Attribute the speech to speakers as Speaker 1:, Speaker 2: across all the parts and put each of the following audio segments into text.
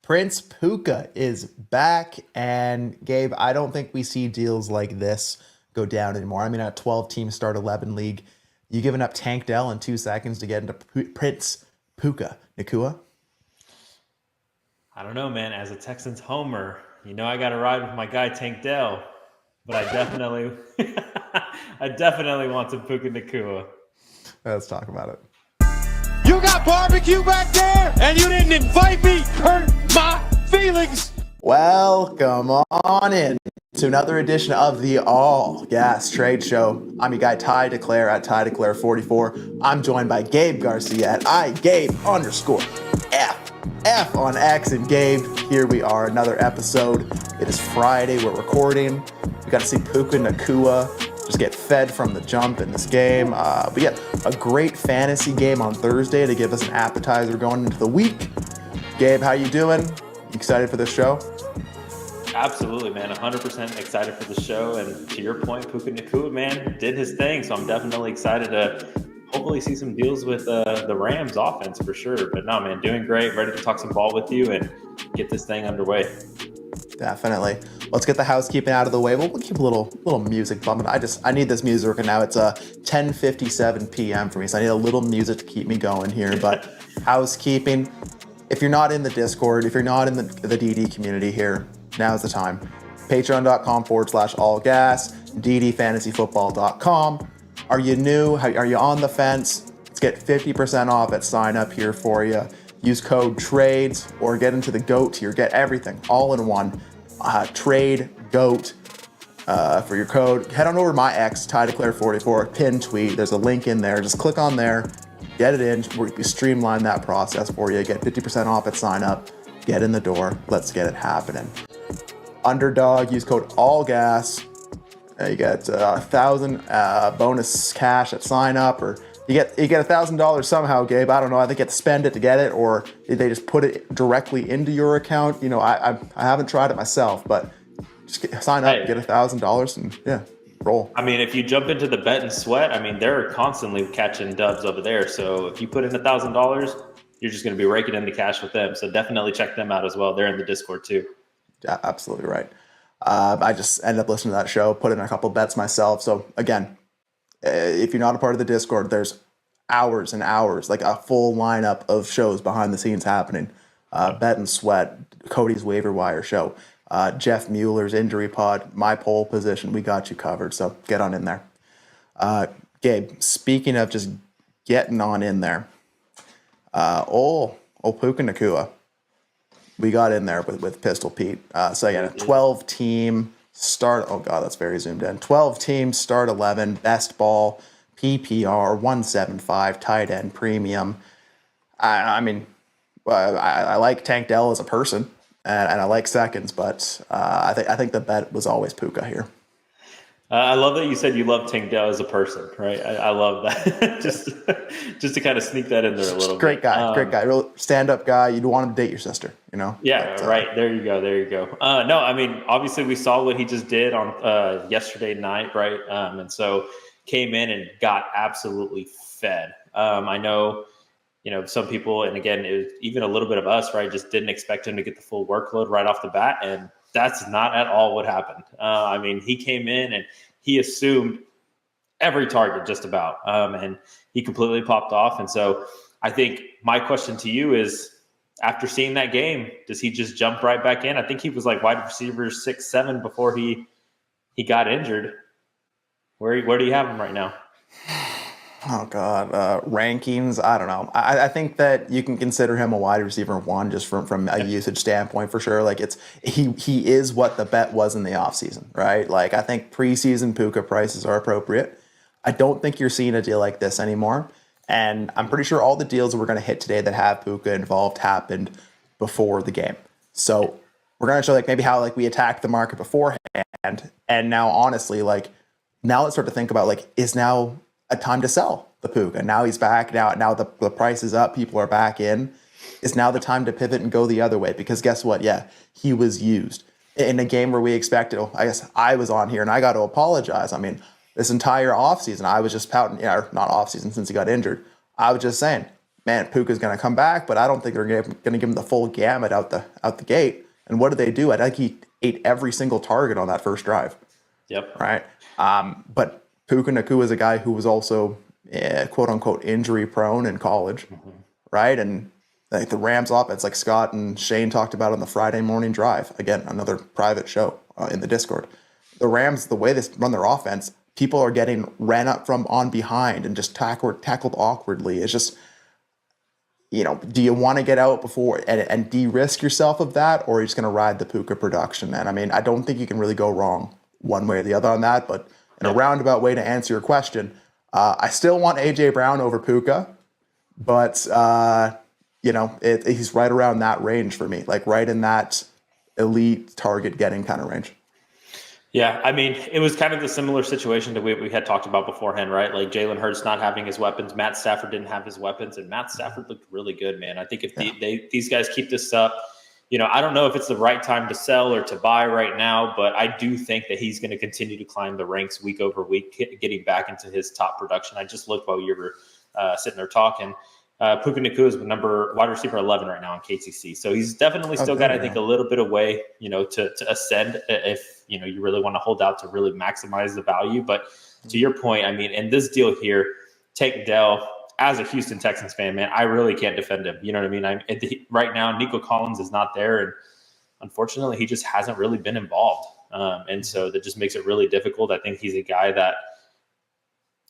Speaker 1: Prince Puka is back, and Gabe, I don't think we see deals like this go down anymore. I mean, a 12-team start 11 league, you giving up Tank Dell in 2 seconds to get into Prince Puka. Nacua?
Speaker 2: I don't know, man. As a Texans homer, I got to ride with my guy Tank Dell, but I definitely, I definitely want some Puka Nacua.
Speaker 1: Let's talk about it.
Speaker 3: You got barbecue back there, and you didn't invite me. Hurt my feelings.
Speaker 1: Welcome on in to another edition of the All Gas Trade Show. I'm your guy Ty Declare at Ty Declare 44. I'm joined by Gabe Garcia at IGabe_F on X. And Gabe, here we are, another episode. It is Friday. We're recording. We got to see Puka Nacua just get fed from the jump in this game. We got a great fantasy game on Thursday to give us an appetizer going into the week. Gabe, how you doing? You excited for this show?
Speaker 2: Absolutely, man. 100% excited for the show. And to your point, Puka Nacua, man, did his thing. So I'm definitely excited to hopefully see some deals with the Rams offense for sure. But no, man, doing great. Ready to talk some ball with you and get this thing underway.
Speaker 1: Definitely. Let's get the housekeeping out of the way. We'll keep a little music bumping. I need this music working now. It's 10:57 p.m. for me, so I need a little music to keep me going here. But housekeeping. If you're not in the Discord, if you're not in the DD community here, now's the time. Patreon.com/allgas, ddfantasyfootball.com. Are you new? Are you on the fence? Let's get 50% off at sign up here for you. Use code TRADES or get into the GOAT tier. Get everything all in one. Trade GOAT for your code. Head on over to my X, TyDeclare44, pin tweet. There's a link in there. Just click on there. Get it in. We streamline that process for you. Get 50% off at sign up. Get in the door. Let's get it happening. Underdog, use code ALLGAS. You get 1,000 bonus cash at sign up, or you get $1,000 somehow, Gabe. I don't know. I think you have to spend it to get it, or they just put it directly into your account. I haven't tried it myself, but just sign up, get $1,000, and yeah, roll.
Speaker 2: I mean, if you jump into the bet and sweat, I mean, they're constantly catching dubs over there. So if you put in $1,000, you're just going to be raking in the cash with them. So definitely check them out as well. They're in the Discord too.
Speaker 1: Yeah, absolutely right. I just ended up listening to that show, put in a couple bets myself. So again, if you're not a part of the Discord, there's hours and hours, like a full lineup of shows behind the scenes happening. Bet and Sweat, Cody's Waiver Wire show, Jeff Mueller's Injury Pod, my pole position. We got you covered, so get on in there. Gabe, speaking of just getting on in there, old Puka Nacua, we got in there with Pistol Pete. So again, a 12-team start. Oh God, that's very zoomed in. 12-team start 11, best ball, PPR 175, tight end premium. I mean, I like Tank Dell as a person, and I like seconds, but I think the bet was always Puka here.
Speaker 2: I love that you said you love Tank Dell as a person, right? I love that. just to kind of sneak that in there a little
Speaker 1: great
Speaker 2: bit.
Speaker 1: Great guy, real stand-up guy. You'd want him to date your sister,
Speaker 2: Yeah, but, right. There you go. No, I mean, obviously we saw what he just did on yesterday night, right? And so came in and got absolutely fed. I know, some people, and again, it was even a little bit of us, right? Just didn't expect him to get the full workload right off the bat, and that's not at all what happened. I mean, he came in and he assumed every target just about, and he completely popped off. And so I think my question to you is, after seeing that game, does he just jump right back in? I think he was like wide receiver 6-7 before he got injured. Where do you have him right now?
Speaker 1: Oh God, rankings. I don't know. I think that you can consider him a wide receiver 1 just from a usage standpoint for sure. Like he is what the bet was in the offseason, right? Like I think preseason Puka prices are appropriate. I don't think you're seeing a deal like this anymore. And I'm pretty sure all the deals that we're going to hit today that have Puka involved happened before the game. So we're going to show maybe how we attacked the market beforehand. And now honestly, now let's start to think about is now a time to sell the Puka. Now he's back. Now the price is up. People are back in. It's now the time to pivot and go the other way, because guess what? Yeah, he was used in a game where we expected. I guess I was on here and I got to apologize. I mean, this entire offseason, I was just pouting. Not offseason since he got injured. I was just saying, man, Puka's going to come back, but I don't think they're going to give him the full gamut out the gate. And what did they do? I think he ate every single target on that first drive.
Speaker 2: Yep.
Speaker 1: Right. But Puka Nacua is a guy who was also quote unquote injury prone in college. Right. And like the Rams offense, like Scott and Shane talked about on the Friday morning drive, again, another private show in the Discord. The Rams, the way they run their offense, people are getting ran up from on behind and just tackled awkwardly. It's just, do you want to get out before and de-risk yourself of that, or are you just going to ride the Puka production? And I mean, I don't think you can really go wrong one way or the other on that, but in a roundabout way to answer your question, I still want AJ Brown over Puka, but he's right around that range for me, like right in that elite target getting kind of range.
Speaker 2: Yeah, I mean, it was kind of the similar situation that we had talked about beforehand, right? Like Jalen Hurts not having his weapons, Matt Stafford didn't have his weapons, and Matt Stafford looked really good, man. I think if these guys keep this up, I don't know if it's the right time to sell or to buy right now, but I do think that he's going to continue to climb the ranks week over week, getting back into his top production. I just looked while you wwere sitting there talking. Puka Nacua is wide receiver 11 right now on KTC. So he's definitely still got, I think, a little bit of way, to ascend if, you really want to hold out to really maximize the value. But to your point, I mean, in this deal here, Tank Dell, as a Houston Texans fan, man, I really can't defend him. You know what I mean? Right now, Nico Collins is not there. And unfortunately, he just hasn't really been involved. And so that just makes it really difficult. I think he's a guy that,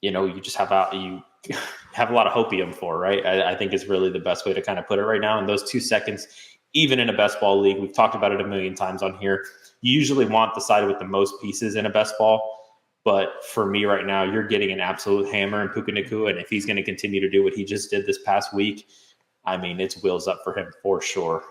Speaker 2: you just have a lot of hopium for, right? I think is really the best way to kind of put it right now. In those 2 seconds, even in a best ball league, we've talked about it a million times on here. You usually want the side with the most pieces in a best ball. But for me right now, you're getting an absolute hammer in Puka Nacua. And if he's going to continue to do what he just did this past week, I mean, it's wheels up for him for sure.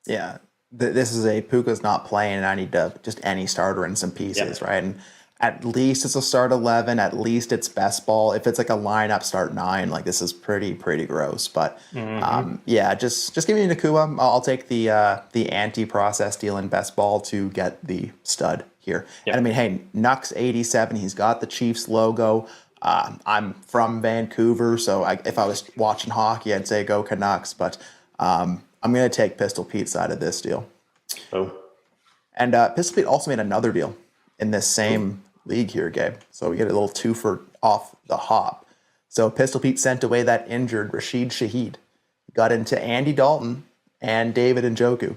Speaker 1: Yeah. This is Puka's not playing, and I need just any starter in some pieces, right? And at least it's a start 11. At least it's best ball. If it's like a lineup start 9, like this is pretty gross. But just give me Nacua. I'll take the anti-process deal in best ball to get the stud here. Yep. And I mean, hey, Nux 87. He's got the Chiefs logo. I'm from Vancouver, so if I was watching hockey, I'd say go Canucks. But I'm going to take Pistol Pete's side of this deal.
Speaker 2: Oh.
Speaker 1: And Pistol Pete also made another deal in this same league here, Gabe. So we get a little 2 for off the hop. So Pistol Pete sent away that injured Rashid Shaheed. Got into Andy Dalton and David Njoku.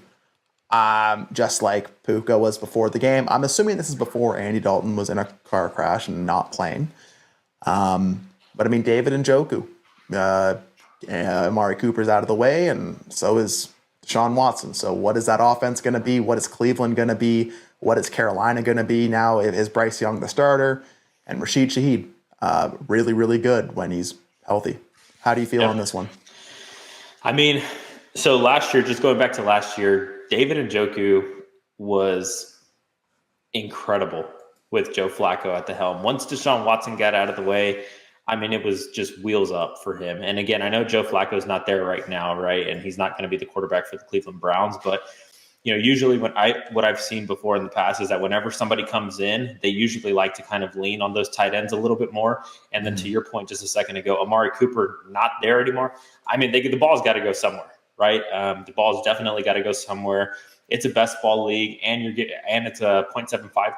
Speaker 1: Just like Puka was before the game. I'm assuming this is before Andy Dalton was in a car crash and not playing. But I mean, David Njoku. Amari Cooper's out of the way, and so is Deshaun Watson. So what is that offense going to be? What is Cleveland going to be? What is Carolina going to be now? Is Bryce Young the starter? And Rashid Shaheed, really, really good when he's healthy. How do you feel on this one?
Speaker 2: I mean, so last year, just going back to last year, David Njoku was incredible with Joe Flacco at the helm. Once Deshaun Watson got out of the way, I mean, it was just wheels up for him. And again, I know Joe Flacco's not there right now, right? And he's not going to be the quarterback for the Cleveland Browns. But, usually what I've seen before in the past is that whenever somebody comes in, they usually like to kind of lean on those tight ends a little bit more. And then to your point just a second ago, Amari Cooper not there anymore. I mean, the ball's got to go somewhere, right? The ball's definitely got to go somewhere. It's a best ball league, and it's a 0.75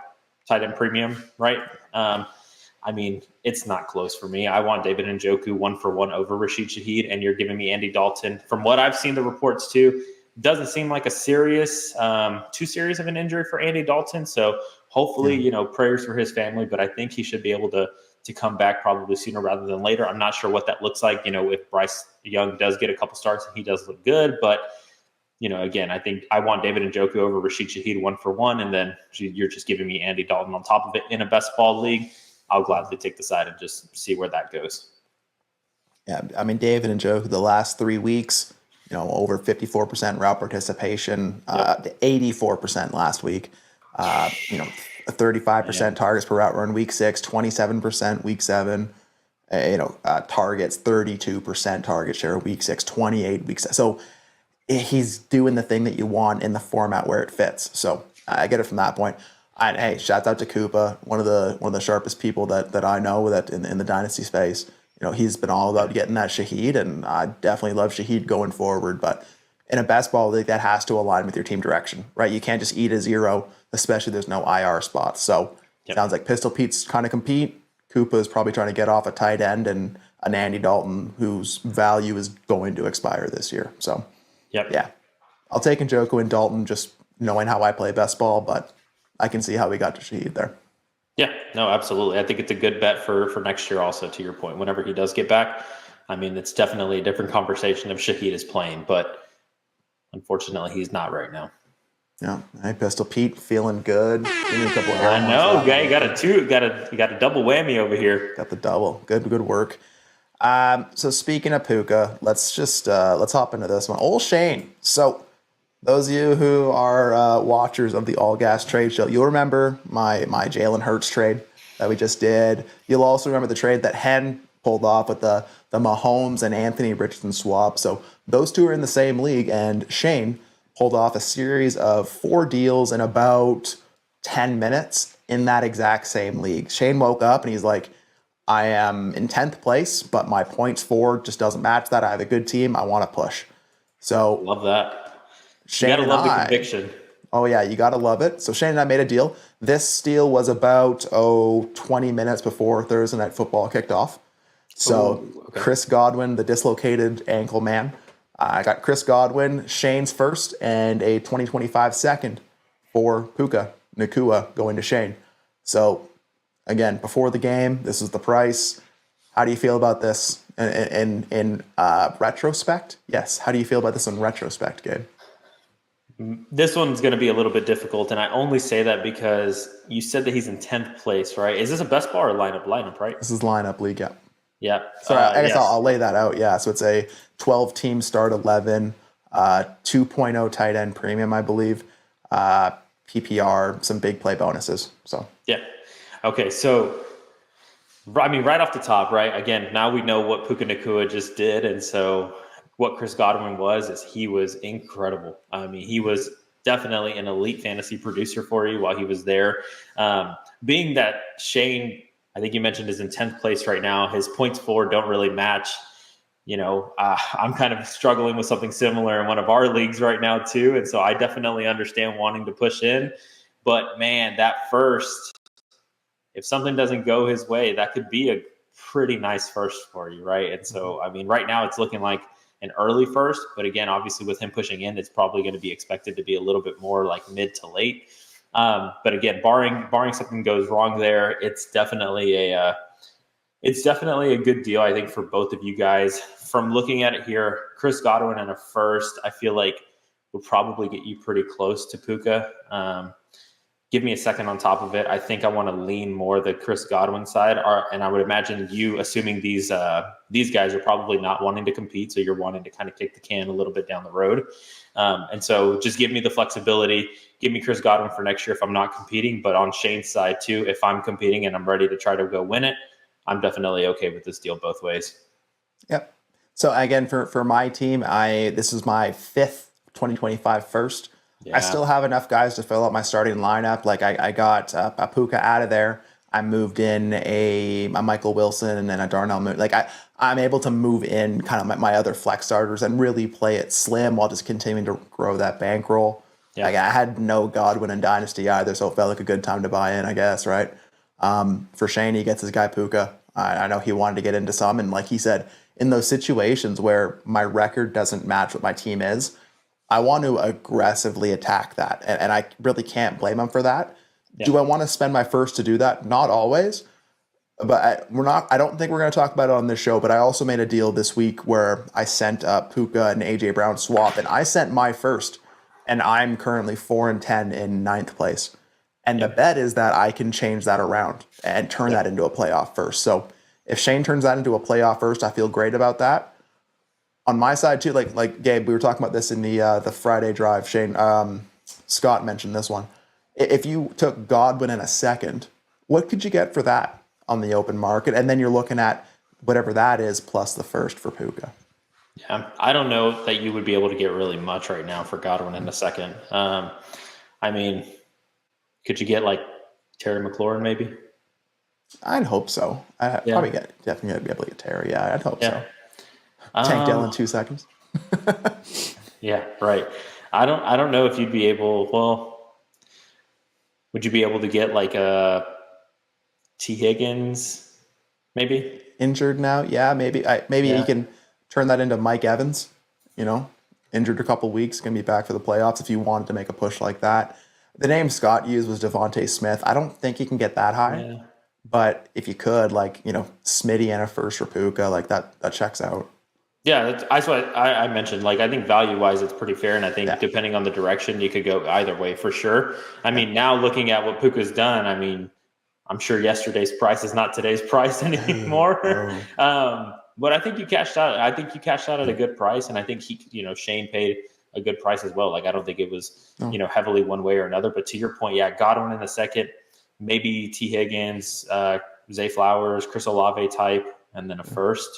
Speaker 2: tight end premium, right? I mean, it's not close for me. I want David Njoku 1 for 1 over Rashid Shaheed, and you're giving me Andy Dalton. From what I've seen the reports too, doesn't seem like a too serious of an injury for Andy Dalton. So hopefully, prayers for his family, but I think he should be able to come back probably sooner rather than later. I'm not sure what that looks like, if Bryce Young does get a couple starts and he does look good, but again, I think I want David Njoku over Rashid Shaheed 1 for 1, and then you're just giving me Andy Dalton on top of it in a best ball league. I'll gladly take the side and just see where that goes.
Speaker 1: Yeah, I mean, David Njoku, the last 3 weeks, over 54% route participation, 84% last week. 35% targets per route run week 6, 27% week 7. Targets 32% target share week 6, 28 week 7. So he's doing the thing that you want in the format where it fits. So I get it from that point. And hey, shout out to Koopa, one of the sharpest people that I know that in the Dynasty space. he's been all about getting that Shaheed, and I definitely love Shaheed going forward. But in a best ball league, that has to align with your team direction, right? You can't just eat a zero, especially there's no IR spots. So sounds like Pistol Pete's trying to compete. Koopa is probably trying to get off a tight end, and an Andy Dalton whose value is going to expire this year. So, yeah, I'll take Njoku and Dalton just knowing how I play best ball, but I can see how we got to Shaheed there.
Speaker 2: Yeah, no, absolutely. I think it's a good bet for next year also, to your point. Whenever he does get back, I mean, it's definitely a different conversation if Shaheed is playing, but unfortunately, he's not right now.
Speaker 1: Yeah. Hey, Pistol Pete, feeling good. Give me a couple of
Speaker 2: I know, guy. You got a double whammy over here.
Speaker 1: Got the double. Good work. So speaking of Puka, let's hop into this one. Old Shane. So those of you who are watchers of the ALLGAS trade show, you'll remember my Jalen Hurts trade that we just did. You'll also remember the trade that Hen pulled off with the Mahomes and Anthony Richardson swap. So those two are in the same league, and Shane pulled off a series of 4 deals in about 10 minutes in that exact same league. Shane woke up and he's like, I am in 10th place, but my points for just doesn't match that. I have a good team. I want to push. So
Speaker 2: love that.
Speaker 1: Shane,
Speaker 2: you gotta love the conviction.
Speaker 1: Oh yeah, you gotta love it. So Shane and I made a deal. This deal was about 20 minutes before Thursday Night Football kicked off. So Chris Godwin, the dislocated ankle man, I got Chris Godwin, Shane's first, and a 2025 second for Puka, Nacua going to Shane. So again, before the game, this is the price. How do you feel about this in retrospect? Yes. How do you feel about this in retrospect, Gabe?
Speaker 2: This one's going to be a little bit difficult, and I only say that because you said that he's in 10th place, right? Is this a best ball or lineup, right?
Speaker 1: This is lineup league, yeah.
Speaker 2: Yeah.
Speaker 1: Sorry, I guess I'll lay that out. Yeah, so it's a 12-team start 11, 2.0 tight end premium, I believe, PPR, some big play bonuses. So
Speaker 2: yeah. Okay, so I mean, right off the top, right? Again, now we know what Puka Nacua just did, and so what Chris Godwin is he was incredible. I mean, he was definitely an elite fantasy producer for you while he was there. Being that Shane, I think you mentioned, is in 10th place right now. His points for don't really match. I'm kind of struggling with something similar in one of our leagues right now too. And so I definitely understand wanting to push in. But man, that first, if something doesn't go his way, that could be a pretty nice first for you, right? And so, I mean, right now it's looking like an early first. But again, obviously with him pushing in, it's probably going to be expected to be a little bit more like mid to late. But again, barring something goes wrong there, it's definitely a good deal, I think, for both of you guys. From looking at it here, Chris Godwin in a first, I feel like would probably get you pretty close to Puka. Give me a second on top of it. I think I want to lean more the Chris Godwin side, and I would imagine you, assuming these guys are probably not wanting to compete, so you're wanting to kind of kick the can a little bit down the road. And so just give me the flexibility. Give me Chris Godwin for next year if I'm not competing. But on Shane's side too, if I'm competing and I'm ready to try to go win it, I'm definitely okay with this deal both ways.
Speaker 1: Yep. So again, for my team, this is my 5th 2025 first. Yeah. I still have enough guys to fill up my starting lineup. Like I got a Puka out of there. I moved in a Michael Wilson and then a Darnell Moon. Like I'm able to move in kind of my other flex starters and really play it slim while just continuing to grow that bankroll. Yeah. Like I had no Godwin in Dynasty either, so it felt like a good time to buy in, I guess, right? For Shane, he gets his guy Puka. I know he wanted to get into some, and like he said, in those situations where my record doesn't match what my team is, I want to aggressively attack that, and I really can't blame him for that. Yeah. Do I want to spend my first to do that? Not always, but I don't think we're going to talk about it on this show. But I also made a deal this week where I sent Puka and AJ Brown swap, and I sent my first, and I'm currently 4-10 in 9th place. And the bet is that I can change that around and turn that into a playoff first. So if Shane turns that into a playoff first, I feel great about that. On my side too, like Gabe, we were talking about this in the Friday drive. Shane, Scott mentioned this one. If you took Godwin in a second, what could you get for that on the open market? And then you're looking at whatever that is plus the first for Puka.
Speaker 2: Yeah, I don't know that you would be able to get really much right now for Godwin in a second. I mean, could you get like Terry McLaurin maybe?
Speaker 1: I'd hope so. Probably definitely be able to get Terry. Yeah, I'd hope so. Tank Dell in 2 seconds.
Speaker 2: Yeah, right. I don't know if you'd be able. Well, would you be able to get like a T Higgins, maybe
Speaker 1: Injured now? Yeah, maybe. Maybe he can turn that into Mike Evans. You know, injured a couple weeks, gonna be back for the playoffs. If you wanted to make a push like that, the name Scott used was Devontae Smith. I don't think he can get that high.
Speaker 2: Yeah.
Speaker 1: But if you could, like, Smitty and a first for Puka, like that checks out.
Speaker 2: Yeah, that's what I mentioned. Like, I think value-wise, it's pretty fair, and I think depending on the direction, you could go either way for sure. I mean, now looking at what Puka's done, I mean, I'm sure yesterday's price is not today's price anymore. But I think you cashed out. I think you cashed out at a good price, and I think Shane paid a good price as well. Like, I don't think it was heavily one way or another. But to your point, Godwin in the second, maybe T Higgins, Zay Flowers, Chris Olave type, and then a first.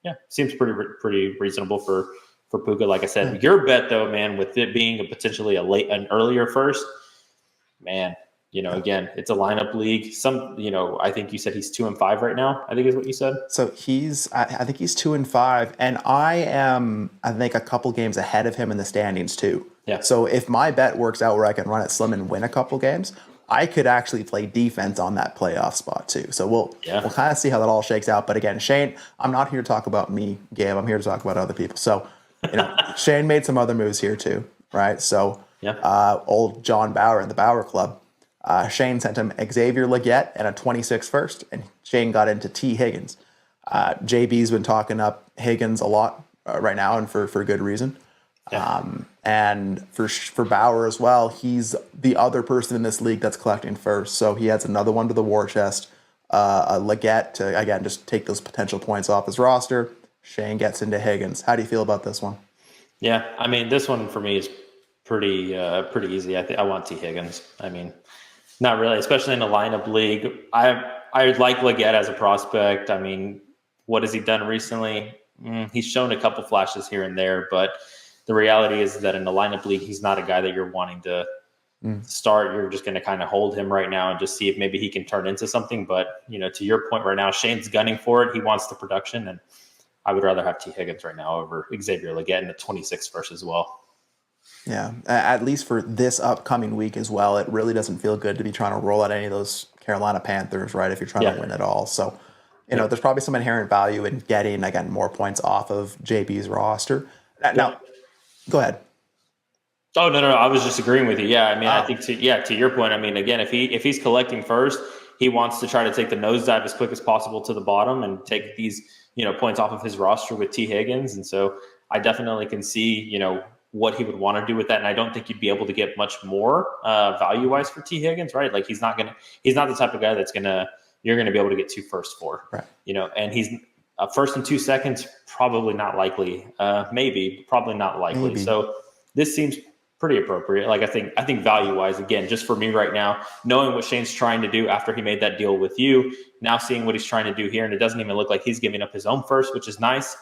Speaker 2: Yeah, seems pretty reasonable for Puka. Like I said, your bet though, man, with it being an earlier first, man. Again, it's a lineup league. I think you said he's 2-5 right now. I think is what you said.
Speaker 1: So I think he's 2-5, and I am, I think, a couple games ahead of him in the standings too.
Speaker 2: Yeah.
Speaker 1: So if my bet works out where I can run it slim and win a couple games, I could actually play defense on that playoff spot too. So we'll kind of see how that all shakes out. But again, Shane, I'm not here to talk about me, Gabe. I'm here to talk about other people. So, Shane made some other moves here too, right? So, old John Bauer in the Bauer Club. Shane sent him Xavier Legette and a 26 first, and Shane got into T Higgins. JB's been talking up Higgins a lot right now, and for good reason. And for Bauer as well, he's the other person in this league that's collecting first. So he adds another one to the war chest, a Legette to, again, just take those potential points off his roster. Shane gets into Higgins. How do you feel about this one?
Speaker 2: Yeah, I mean, this one for me is pretty easy. I want T Higgins. I mean, not really, especially in a lineup league. I like Legette as a prospect. I mean, what has he done recently? He's shown a couple flashes here and there, but the reality is that in the lineup league, he's not a guy that you're wanting to start. You're just going to kind of hold him right now and just see if maybe he can turn into something. But, to your point right now, Shane's gunning for it. He wants the production, and I would rather have T Higgins right now over Xavier Legette in the 26 first as well.
Speaker 1: Yeah, at least for this upcoming week as well, it really doesn't feel good to be trying to roll out any of those Carolina Panthers, right, if you're trying to win it all. So, there's probably some inherent value in getting, again, more points off of JB's roster. Now, go ahead.
Speaker 2: Oh, no. I was just agreeing with you. Yeah, I mean, I think to your point, I mean, again, if he's collecting first, he wants to try to take the nosedive as quick as possible to the bottom and take these, points off of his roster with T Higgins. And so I definitely can see, what he would want to do with that. And I don't think you'd be able to get much more value wise for T Higgins, right? Like he's not the type of guy that's you're going to be able to get 2 firsts for,
Speaker 1: right?
Speaker 2: And he's first and 2 seconds, probably not likely. Maybe, probably not likely.
Speaker 1: Maybe.
Speaker 2: So this seems pretty appropriate. Like I think value wise, again, just for me right now, knowing what Shane's trying to do after he made that deal with you, now seeing what he's trying to do here, and it doesn't even look like he's giving up his own first, which is nice.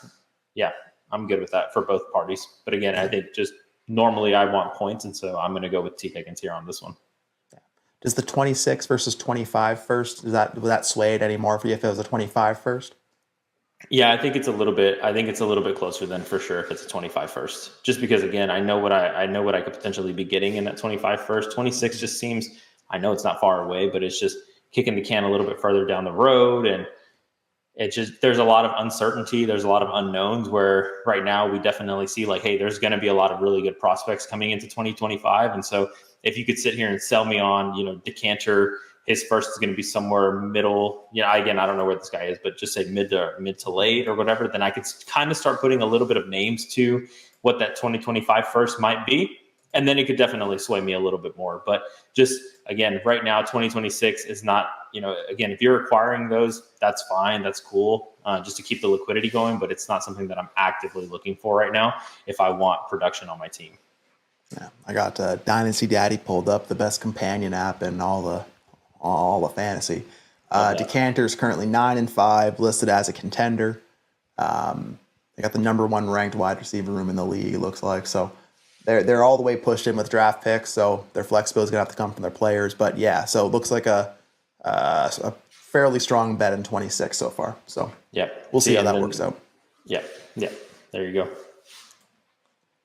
Speaker 2: Yeah, I'm good with that for both parties. But again, I think just normally I want points, and so I'm going to go with T Higgins here on this one.
Speaker 1: Does the 26 versus 25 first, will that sway it anymore for you if it was a 25 first?
Speaker 2: Yeah, I think it's a little bit closer than for sure if it's a 25 first. Just because again, I know what I could potentially be getting in that 25 first. 26 just seems, I know it's not far away, but it's just kicking the can a little bit further down the road, and there's a lot of uncertainty. There's a lot of unknowns where right now we definitely see like, hey, there's going to be a lot of really good prospects coming into 2025. And so if you could sit here and sell me on, Decanter, his first is going to be somewhere middle. Again, I don't know where this guy is, but just say mid to late or whatever. Then I could kind of start putting a little bit of names to what that 2025 first might be. And then it could definitely sway me a little bit more. But just, again, right now, 2026 is not, again, if you're acquiring those, that's fine. That's cool, just to keep the liquidity going. But it's not something that I'm actively looking for right now if I want production on my team.
Speaker 1: Yeah, I got Dynasty Daddy pulled up, the best companion app in all the fantasy. Decanter is currently 9-5, listed as a contender. They got the number 1 ranked wide receiver room in the league, it looks like. So they're all the way pushed in with draft picks, so their flexibility is going to have to come from their players. But yeah, so it looks like a fairly strong bet in 26 so far. So we'll see how that works out.
Speaker 2: Yeah. There you go.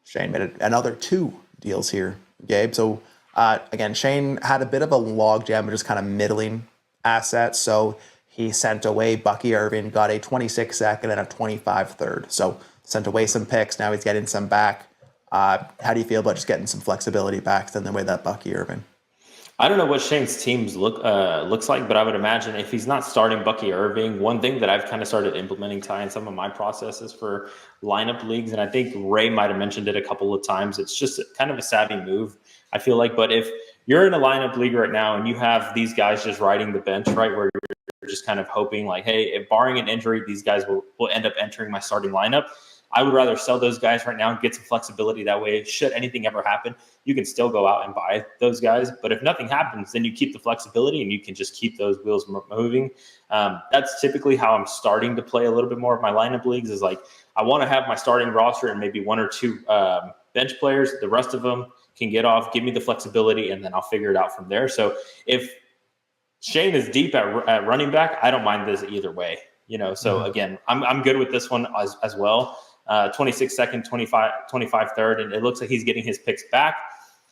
Speaker 1: Shane made another 2 deals here, Gabe. So again, Shane had a bit of a logjam, just kind of middling assets. So he sent away Bucky Irving, got a 26 second and a 25 third. So sent away some picks. Now he's getting some back. How do you feel about just getting some flexibility back than the way that Bucky Irving?
Speaker 2: I don't know what Shane's teams looks like, but I would imagine if he's not starting Bucky Irving, one thing that I've kind of started implementing, Ty, in some of my processes for lineup leagues, and I think Ray might have mentioned it a couple of times, it's just kind of a savvy move, I feel like. But if you're in a lineup league right now and you have these guys just riding the bench, right, where you're just kind of hoping like, hey, if barring an injury, these guys will end up entering my starting lineup, I would rather sell those guys right now and get some flexibility. That way, should anything ever happen, you can still go out and buy those guys. But if nothing happens, then you keep the flexibility and you can just keep those wheels moving. That's typically how I'm starting to play a little bit more of my lineup leagues, is like I want to have my starting roster and maybe 1 or 2 bench players. The rest of them can get off, give me the flexibility, and then I'll figure it out from there. So if Shane is deep at running back, I don't mind this either way. So again, I'm good with this one as well. 26 second, 25 third, and it looks like he's getting his picks back.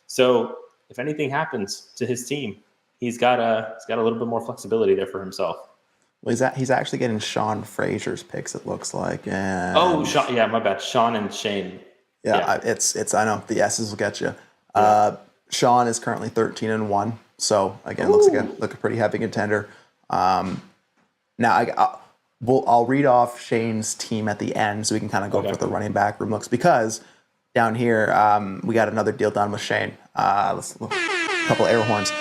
Speaker 2: So if anything happens to his team, he's got a little bit more flexibility there for himself.
Speaker 1: Well, he's actually getting Sean Frazier's picks, it looks like. And
Speaker 2: Sean, yeah, my bad. Sean and Shane.
Speaker 1: Yeah. It's I know the S's will get you. Sean is currently 13-1, so again, looks like a pretty heavy contender. Now I'll read off Shane's team at the end so we can kind of go for the running back room looks, because down here we got another deal done with Shane. Let's look, a couple air horns.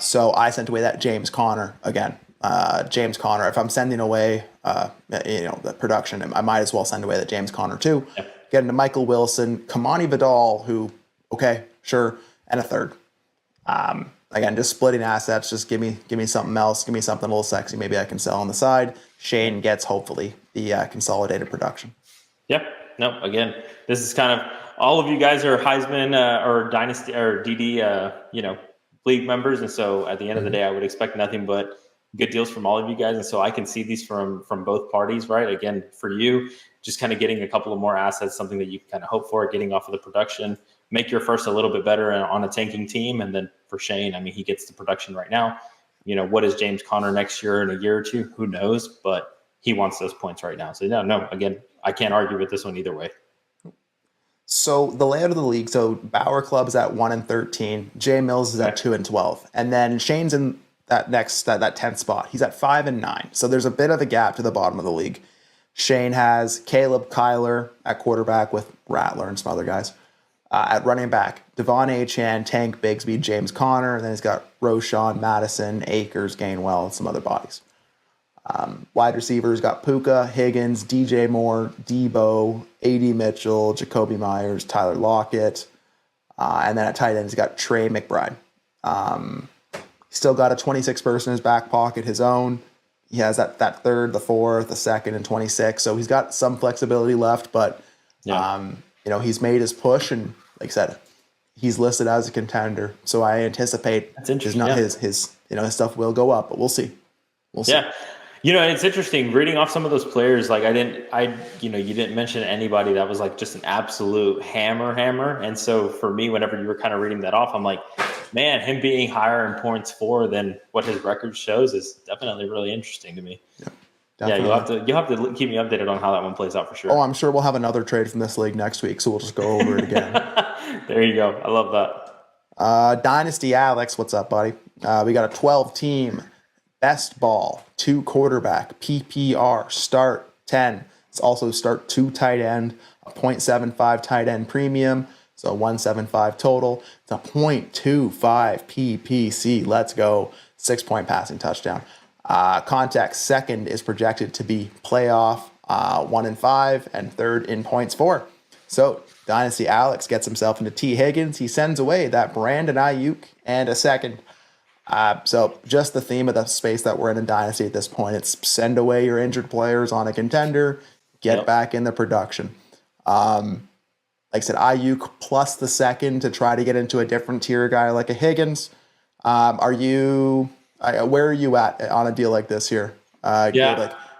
Speaker 1: So I sent away that James Conner again. James Conner. If I'm sending away the production, I might as well send away the James Conner too. Get into Michael Wilson, Kamani Vidal, who sure, and a third. Again, just splitting assets. Just give me something else. Give me something a little sexy. Maybe I can sell on the side. Shane gets hopefully the consolidated production.
Speaker 2: Yep. No. Again, this is kind of all of you guys are Heisman or Dynasty or DD league members, and so at the end of the day, I would expect nothing but good deals from all of you guys. And so I can see these from both parties, right? Again, for you, just kind of getting a couple of more assets, something that you can kind of hope for, getting off of the production, make your first a little bit better on a tanking team. And then for Shane, I mean, he gets the production right now. What is James Conner next year in a year or two? Who knows? But he wants those points right now. So no, again, I can't argue with this one either way.
Speaker 1: So the layout of the league, so Bauer Club is at 1-13, Jay Mills is at 2-12, and then Shane's in that next that 10th spot. He's at 5-9. So there's a bit of a gap to the bottom of the league. Shane has Caleb Kyler at quarterback with Rattler and some other guys. At running back, Devon Achane, Tank Bigsby, James Conner, and then he's got Roshan, Madison, Akers, Gainwell, and some other bodies. Wide receivers got Puka, Higgins, DJ Moore, Debo, A.D. Mitchell, Jacoby Myers, Tyler Lockett. And then at tight end, he's got Trey McBride. Still got a 26 person in his back pocket, his own. He has that third, the fourth, the second, and 26. So he's got some flexibility left, but he's made his push, and like I said, he's listed as a contender. So I anticipate his stuff will go up, but we'll see.
Speaker 2: Yeah. It's interesting reading off some of those players. Like you didn't mention anybody that was like just an absolute hammer. And so for me, whenever you were kind of reading that off, I'm like, man, him being higher in points for than what his record shows is definitely really interesting to me. Yeah. Definitely. You'll have to keep me updated on how that one plays out for sure.
Speaker 1: Oh, I'm sure we'll have another trade from this league next week, so we'll just go over it again.
Speaker 2: There you go. I love that.
Speaker 1: Dynasty Alex, what's up, buddy? We got a 12-team best ball, 2 quarterback, PPR, start 10. It's also start 2 tight end, a 0.75 tight end premium, so 175 total. It's a 0.25 PPC. Let's go. 6-point passing touchdown. Context, second is projected to be playoff, 1-5, and third in points for. So Dynasty Alex gets himself into T. Higgins. He sends away that Brandon Ayuk and a second. So just the theme of the space that we're in Dynasty at this point, it's send away your injured players on a contender, get back in the production. Like I said, Ayuk plus the second to try to get into a different tier guy like a Higgins. Are you Where are you at on a deal like this here? Like,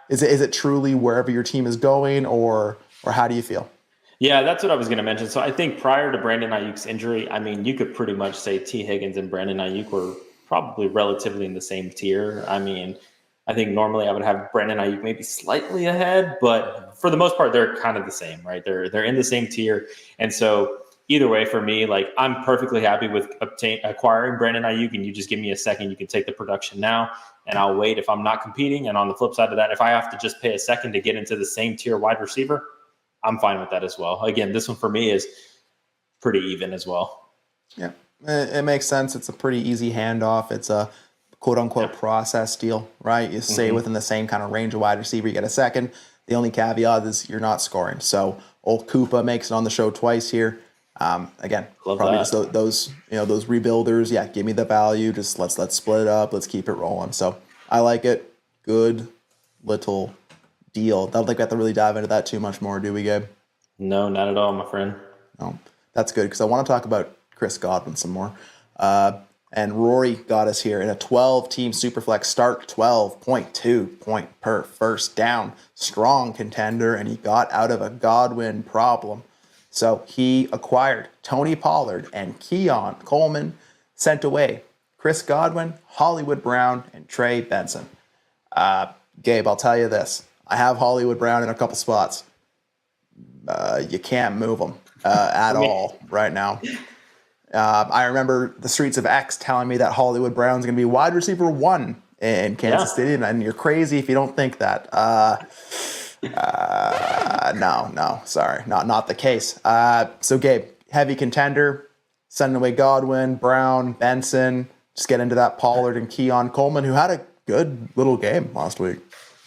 Speaker 1: is it truly wherever your team is going, or how do you feel?
Speaker 2: Yeah, that's what I was going to mention. So I think prior to Brandon Ayuk's injury, I mean, you could pretty much say T. Higgins and Brandon Ayuk were probably relatively in the same tier. I mean, I think normally I would have Brandon Ayuk maybe slightly ahead, but for the most part, they're kind of the same, right? They're in the same tier. And so either way, for me, like I'm perfectly happy with acquiring Brandon Ayuk, and you just give me a second, you can take the production now, and I'll wait if I'm not competing. And on the flip side of that, if I have to just pay a second to get into the same tier wide receiver, I'm fine with that as well. Again, this one for me is pretty even as well.
Speaker 1: Yeah, it makes sense. It's a pretty easy handoff. It's a quote unquote process deal, right? You stay within the same kind of range of wide receiver, you get a second. The only caveat is you're not scoring. So old Koopa makes it on the show twice here. Again,
Speaker 2: Love
Speaker 1: probably
Speaker 2: that.
Speaker 1: just those rebuilders. Yeah, give me the value. Just let's split it up. Let's keep it rolling. So I like it. Good little deal. I don't think we have to really dive into that too much more, do we, Gabe?
Speaker 2: No, not at all, my friend.
Speaker 1: No, that's good because I want to talk about Chris Godwin some more. And Rory got us here in a 12-team Superflex start, 12.2 point per first down. Strong contender, and he got out of a Godwin problem. So he acquired Tony Pollard and Keon Coleman, sent away Chris Godwin, Hollywood Brown, and Trey Benson. Gabe, I'll tell you this. I have Hollywood Brown in a couple spots. You can't move him at all right now. I remember the streets of X telling me that Hollywood Brown's going to be wide receiver 1 in Kansas City, and you're crazy if you don't think that. No, sorry, not the case. So Gabe, heavy contender, sending away Godwin, Brown, Benson. Just get into that Pollard and Keon Coleman, who had a good little game last week.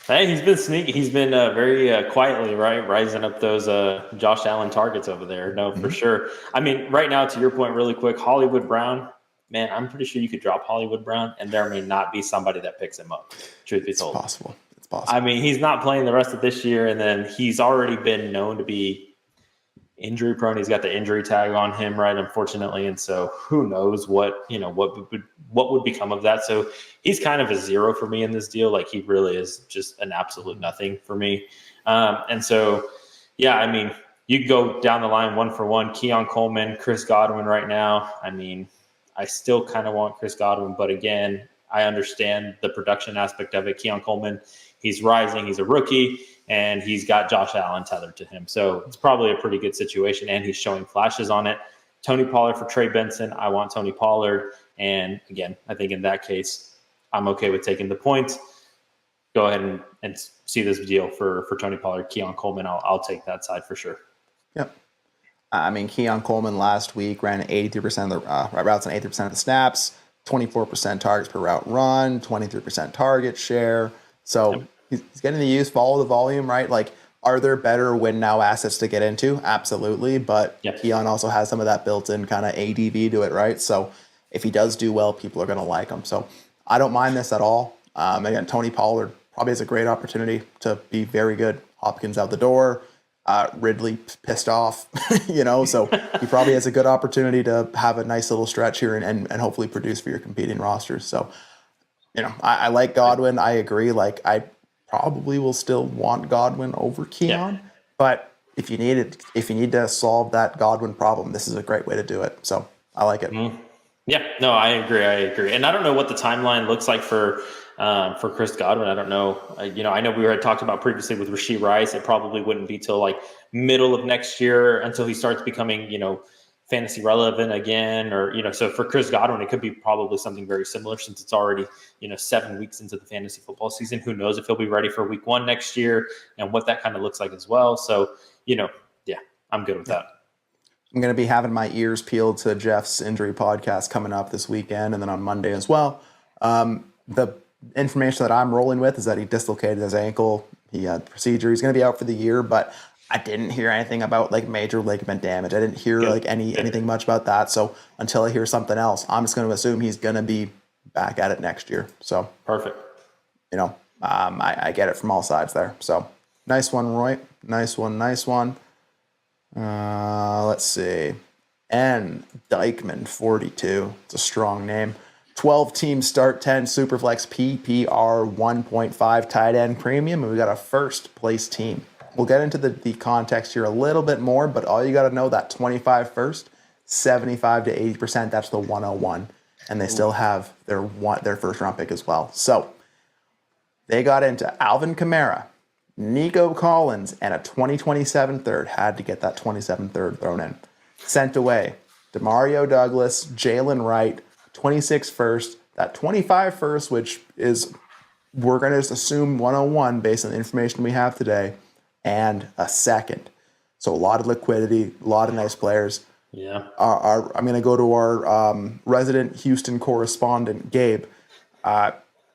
Speaker 2: Hey, he's been sneaky. He's been very quietly, right, rising up those Josh Allen targets over there. No, for sure. I mean, right now, to your point, really quick, Hollywood Brown, man, I'm pretty sure you could drop Hollywood Brown, and there may not be somebody that picks him up, truth be told.
Speaker 1: It's possible.
Speaker 2: I mean, he's not playing the rest of this year, and then he's already been known to be injury prone. He's got the injury tag on him, right? Unfortunately, and so who knows what would become of that. So he's kind of a zero for me in this deal. Like he really is just an absolute nothing for me. And so, yeah, I mean, you go down the line one for one. Keon Coleman, Chris Godwin right now. I mean, I still kind of want Chris Godwin, but again, I understand the production aspect of it. Keon Coleman, he's rising. He's a rookie. And he's got Josh Allen tethered to him. So it's probably a pretty good situation, and he's showing flashes on it. Tony Pollard for Trey Benson. I want Tony Pollard. And again, I think in that case, I'm okay with taking the points. Go ahead and see this deal for Tony Pollard, Keon Coleman. I'll take that side for sure.
Speaker 1: Yep. I mean, Keon Coleman last week ran 83% of the routes and 83% of the snaps, 24% targets per route run, 23% target share. So he's getting the use, follow the volume, right? Like, are there better win now assets to get into? Absolutely. But Keon also has some of that built-in kind of ADV to it, right? So if he does do well, people are going to like him. So I don't mind this at all. Again, Tony Pollard probably has a great opportunity to be very good. Hopkins out the door. Ridley pissed off, so he probably has a good opportunity to have a nice little stretch here and hopefully produce for your competing rosters. So, I like Godwin. I agree. Like, I probably will still want Godwin over Keon, but if you need to solve that Godwin problem, this is a great way to do it. So I like it.
Speaker 2: Yeah, no, I agree. And I don't know what the timeline looks like for Chris Godwin. I don't know. I know we had talked about previously with Rashid Rice. It probably wouldn't be till like middle of next year until he starts becoming, fantasy relevant again, or, so for Chris Godwin, it could be probably something very similar since it's already, 7 weeks into the fantasy football season. Who knows if he'll be ready for week 1 next year and what that kind of looks like as well. So, I'm good with that.
Speaker 1: I'm going to be having my ears peeled to Jeff's injury podcast coming up this weekend and then on Monday as well. The information that I'm rolling with is that he dislocated his ankle. He had procedure. He's going to be out for the year, but I didn't hear anything about like major ligament damage. I didn't hear anything much about that. So until I hear something else, I'm just going to assume he's going to be back at it next year. So
Speaker 2: perfect.
Speaker 1: I get it from all sides there. So nice one, Roy. Nice one. Let's see. N. Dykeman 42. It's a strong name. 12 team start 10 Superflex PPR 1.5 tight end premium, and we got a first place team. We'll get into the context here a little bit more, but all you got to know that 25 first, 75 to 80%, that's the 101. And they still have their first round pick as well. So they got into Alvin Kamara, Nico Collins, and a 2027 third. Had to get that 27 third thrown in. Sent away Demario Douglas, Jalen Wright, 26 first, that 25 first, which is, we're going to just assume 101 based on the information we have today, and a second. So a lot of liquidity, a lot of nice players.
Speaker 2: Yeah.
Speaker 1: I'm going to go to our resident Houston correspondent, Gabe.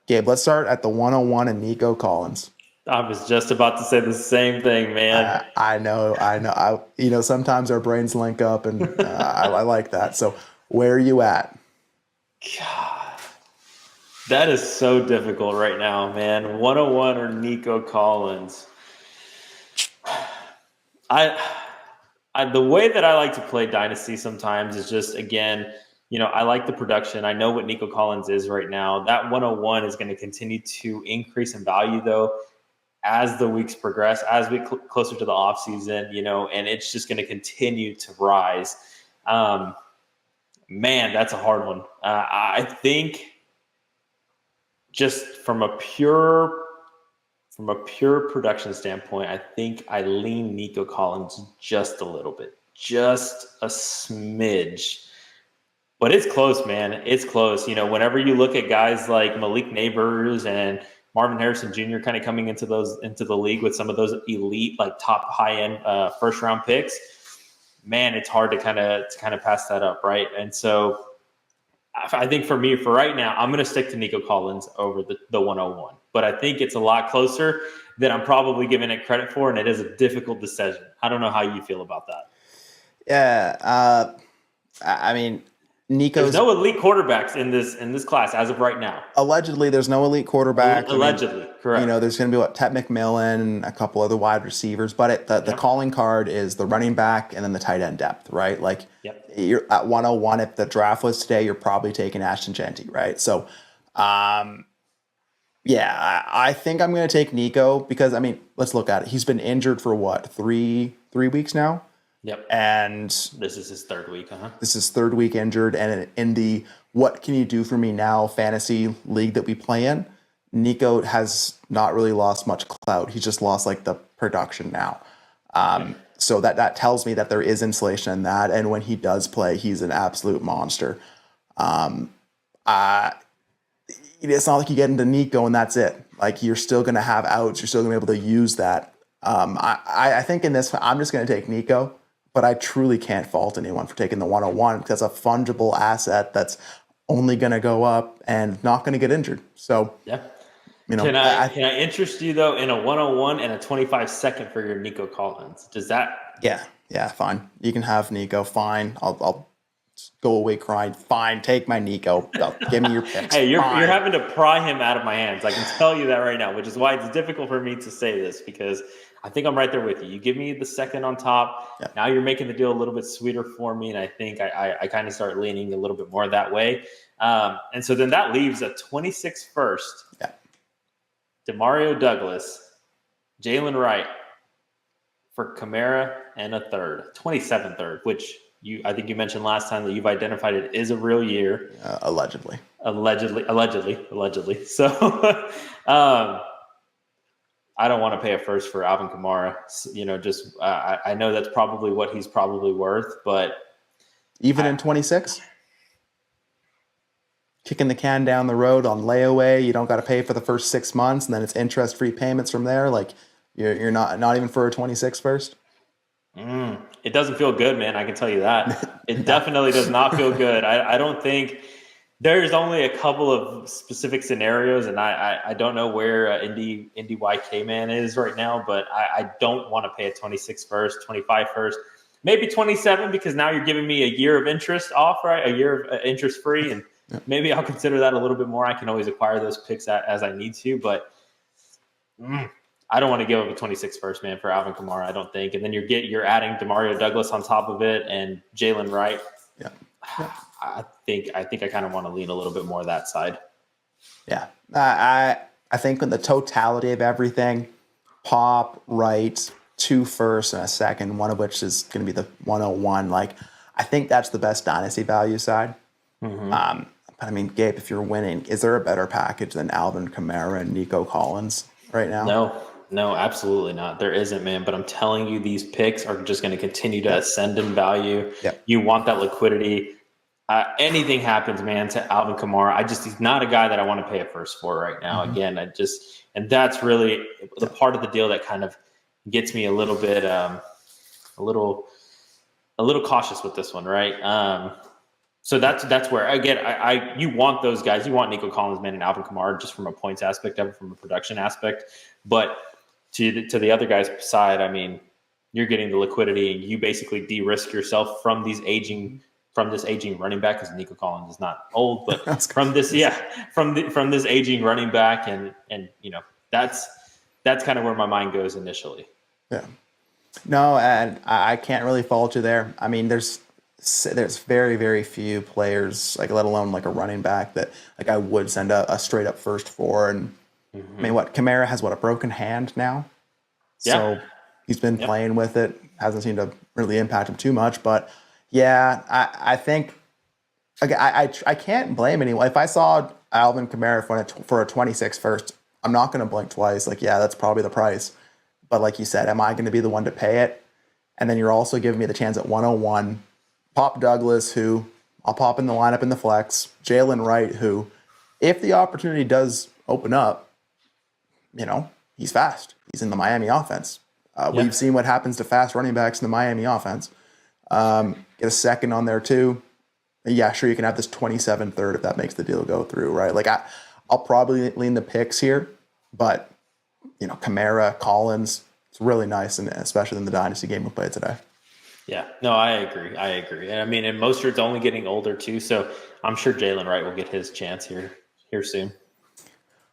Speaker 1: Gabe, let's start at the 101 and Nico Collins.
Speaker 2: I was just about to say the same thing, man.
Speaker 1: I know. Sometimes our brains link up, and I like that. So where are you at?
Speaker 2: God, that is so difficult right now, man. 101 or Nico Collins. The way that I like to play Dynasty sometimes is just, again, I like the production. I know what Nico Collins is right now. That 101 is going to continue to increase in value, though, as the weeks progress, as we closer to the offseason, and it's just going to continue to rise. Man, that's a hard one. I think just from a pure production standpoint, I think I lean Nico Collins just a little bit, just a smidge. But it's close, man. It's close. Whenever you look at guys like Malik Neighbors and Marvin Harrison Jr. kind of coming into the league with some of those elite, like top high-end first round picks, man, it's hard to kind of pass that up, right? And so I think for me, for right now, I'm going to stick to Nico Collins over the 101. But I think it's a lot closer than I'm probably giving it credit for, and it is a difficult decision. I don't know how you feel about that.
Speaker 1: Yeah, I mean, Nico's...
Speaker 2: There's no elite quarterbacks in this class as of right now.
Speaker 1: Allegedly, there's no elite quarterback.
Speaker 2: Allegedly, correct.
Speaker 1: There's going to be Ted McMillan and a couple other wide receivers, but the calling card is the running back and then the tight end depth, right? Like, you're at 101. If the draft was today, you're probably taking Ashton Genty, right? So, I think I'm going to take Nico because, let's look at it. He's been injured for what, three weeks now?
Speaker 2: Yep.
Speaker 1: And
Speaker 2: this is his third week,
Speaker 1: This is third week injured, and in the what can you do for me now fantasy league that we play in, Nico has not really lost much clout. He's just lost like the production now. So that tells me that there is insulation in that, and when he does play, he's an absolute monster. It's not like you get into Nico and that's it. Like, you're still going to have outs. You're still going to be able to use that. I think in this, I'm just going to take Nico. But I truly can't fault anyone for taking the 101 because it's a fungible asset that's only going to go up and not going to get injured. So,
Speaker 2: can I interest you though in a 101 and a 25 second for your Nico Collins? Does that?
Speaker 1: Yeah, fine. You can have Nico. Fine. I'll go away crying. Fine. Take my Nico. Give me your picks.
Speaker 2: Hey, you're having to pry him out of my hands. I can tell you that right now, which is why it's difficult for me to say this because I think I'm right there with you. You give me the second on top. Yeah. Now you're making the deal a little bit sweeter for me, and I think I kind of start leaning a little bit more that way. And so then that leaves a 26 first.
Speaker 1: Yeah.
Speaker 2: Demario Douglas, Jalen Wright for Kamara, and a third, 27 third, which I think you mentioned last time that you've identified it is a real year.
Speaker 1: Allegedly.
Speaker 2: So, I don't want to pay a first for Alvin Kamara. I know that's probably what he's probably worth, but
Speaker 1: even in 26, kicking the can down the road on layaway, you don't got to pay for the first 6 months, and then it's interest-free payments from there. Like, you're not even for a 26 first.
Speaker 2: It doesn't feel good, man. I can tell you that. It definitely does not feel good. I don't think. There's only a couple of specific scenarios, and I don't know where Indy YK man is right now, but I don't want to pay a 26 first, 25 first, maybe 27 because now you're giving me a year of interest off, right? A year of interest free, and maybe I'll consider that a little bit more. I can always acquire those picks as I need to, but I don't want to give up a 26 first, man, for Alvin Kamara, I don't think. And then you're adding Demario Douglas on top of it and Jalen Wright.
Speaker 1: Yeah.
Speaker 2: I think I kind of want to lean a little bit more that side.
Speaker 1: Yeah. I think in the totality of everything, Pop, Wright, 2 firsts and a second, one of which is going to be the 101. Like, I think that's the best dynasty value side. But I mean, Gabe, if you're winning, is there a better package than Alvin Kamara and Nico Collins right now?
Speaker 2: No, absolutely not. There isn't, man. But I'm telling you, these picks are just going to continue to ascend in value.
Speaker 1: Yep.
Speaker 2: You want that liquidity. Anything happens, man, to Alvin Kamara. He's not a guy that I want to pay a first for right now. Again, and that's really the part of the deal that kind of gets me a little bit, a little cautious with this one, right? So that's where, again, you want those guys. You want Nico Collins, man, and Alvin Kamara just from a points aspect of it, from a production aspect. But to the other guy's side, I mean, you're getting the liquidity, and you basically de-risk yourself from this aging running back, because Nico Collins is not old, but from this aging running back, and that's kind of where my mind goes initially.
Speaker 1: Yeah. No, and I can't really fault you there. I mean, there's very, very few players, like let alone like a running back, that like I would send a straight up first for. And I mean, Kamara has a broken hand now, so he's been playing with it. Hasn't seemed to really impact him too much, but yeah, I think I can't blame anyone. If I saw Alvin Kamara for a 26 first, I'm not going to blink twice. Like, yeah, that's probably the price. But like you said, am I going to be the one to pay it? And then you're also giving me the chance at 101. Pop Douglas, who I'll pop in the lineup in the flex. Jalen Wright, who, if the opportunity does open up, he's fast. He's in the Miami offense. We've seen what happens to fast running backs in the Miami offense. Get a second on there too. Yeah, sure, you can have this 27 third if that makes the deal go through, right? Like I'll probably lean the picks here, but Kamara, Collins, it's really nice, and especially in the Dynasty game we played today.
Speaker 2: Yeah, no, I agree. And I mean, and Mostert's only getting older too, so I'm sure Jalen Wright will get his chance here soon.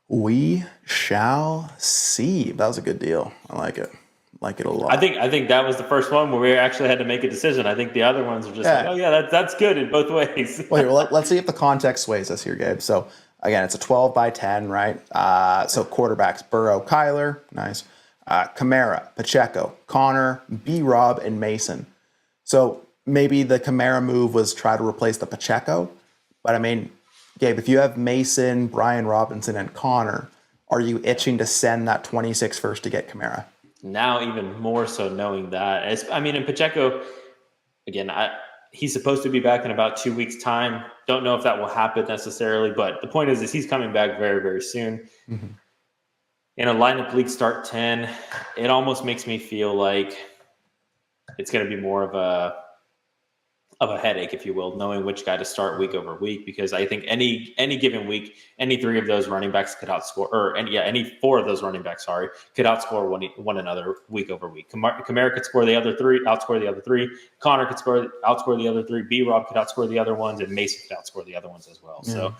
Speaker 1: We shall see. That was a good deal. I like it. Like it a lot.
Speaker 2: I think that was the first one where we actually had to make a decision. I think the other ones are just like, oh yeah, that's good in both ways.
Speaker 1: Well, let's see if the context sways us here, Gabe. So again, it's a 12 by 10, right? So quarterbacks: Burrow, Kyler, nice. Kamara, Pacheco, Connor, B-Rob, and Mason. So maybe the Kamara move was try to replace the Pacheco. But I mean, Gabe, if you have Mason, Brian Robinson, and Connor, are you itching to send that 26 first to get Kamara?
Speaker 2: Now even more so knowing that. And Pacheco, again, he's supposed to be back in about 2 weeks' time. Don't know if that will happen necessarily, but the point is he's coming back very, very soon. In a lineup league start 10, it almost makes me feel like it's going to be more of a headache, if you will, knowing which guy to start week over week, because I think any given week, any three of those running backs could outscore, any four of those running backs, could outscore one another week over week. Kamara could outscore the other three. Connor could outscore the other three. B-Rob could outscore the other ones, and Mason could outscore the other ones as well.
Speaker 1: Yeah.
Speaker 2: So,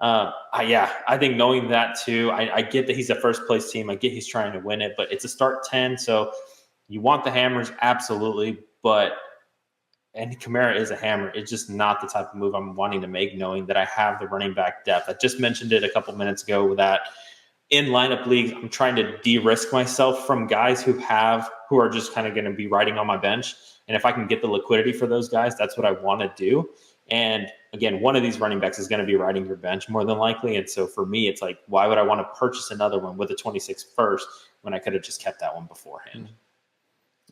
Speaker 2: I think knowing that too, I get that he's a first place team. I get he's trying to win it, but it's a start 10. So you want the hammers, absolutely. And Kamara is a hammer. It's just not the type of move I'm wanting to make, knowing that I have the running back depth. I just mentioned it a couple minutes ago that in lineup leagues, I'm trying to de-risk myself from guys who are just kind of going to be riding on my bench. And if I can get the liquidity for those guys, that's what I want to do. And again, one of these running backs is going to be riding your bench more than likely. And so for me, it's like, why would I want to purchase another one with a 26 first when I could have just kept that one beforehand?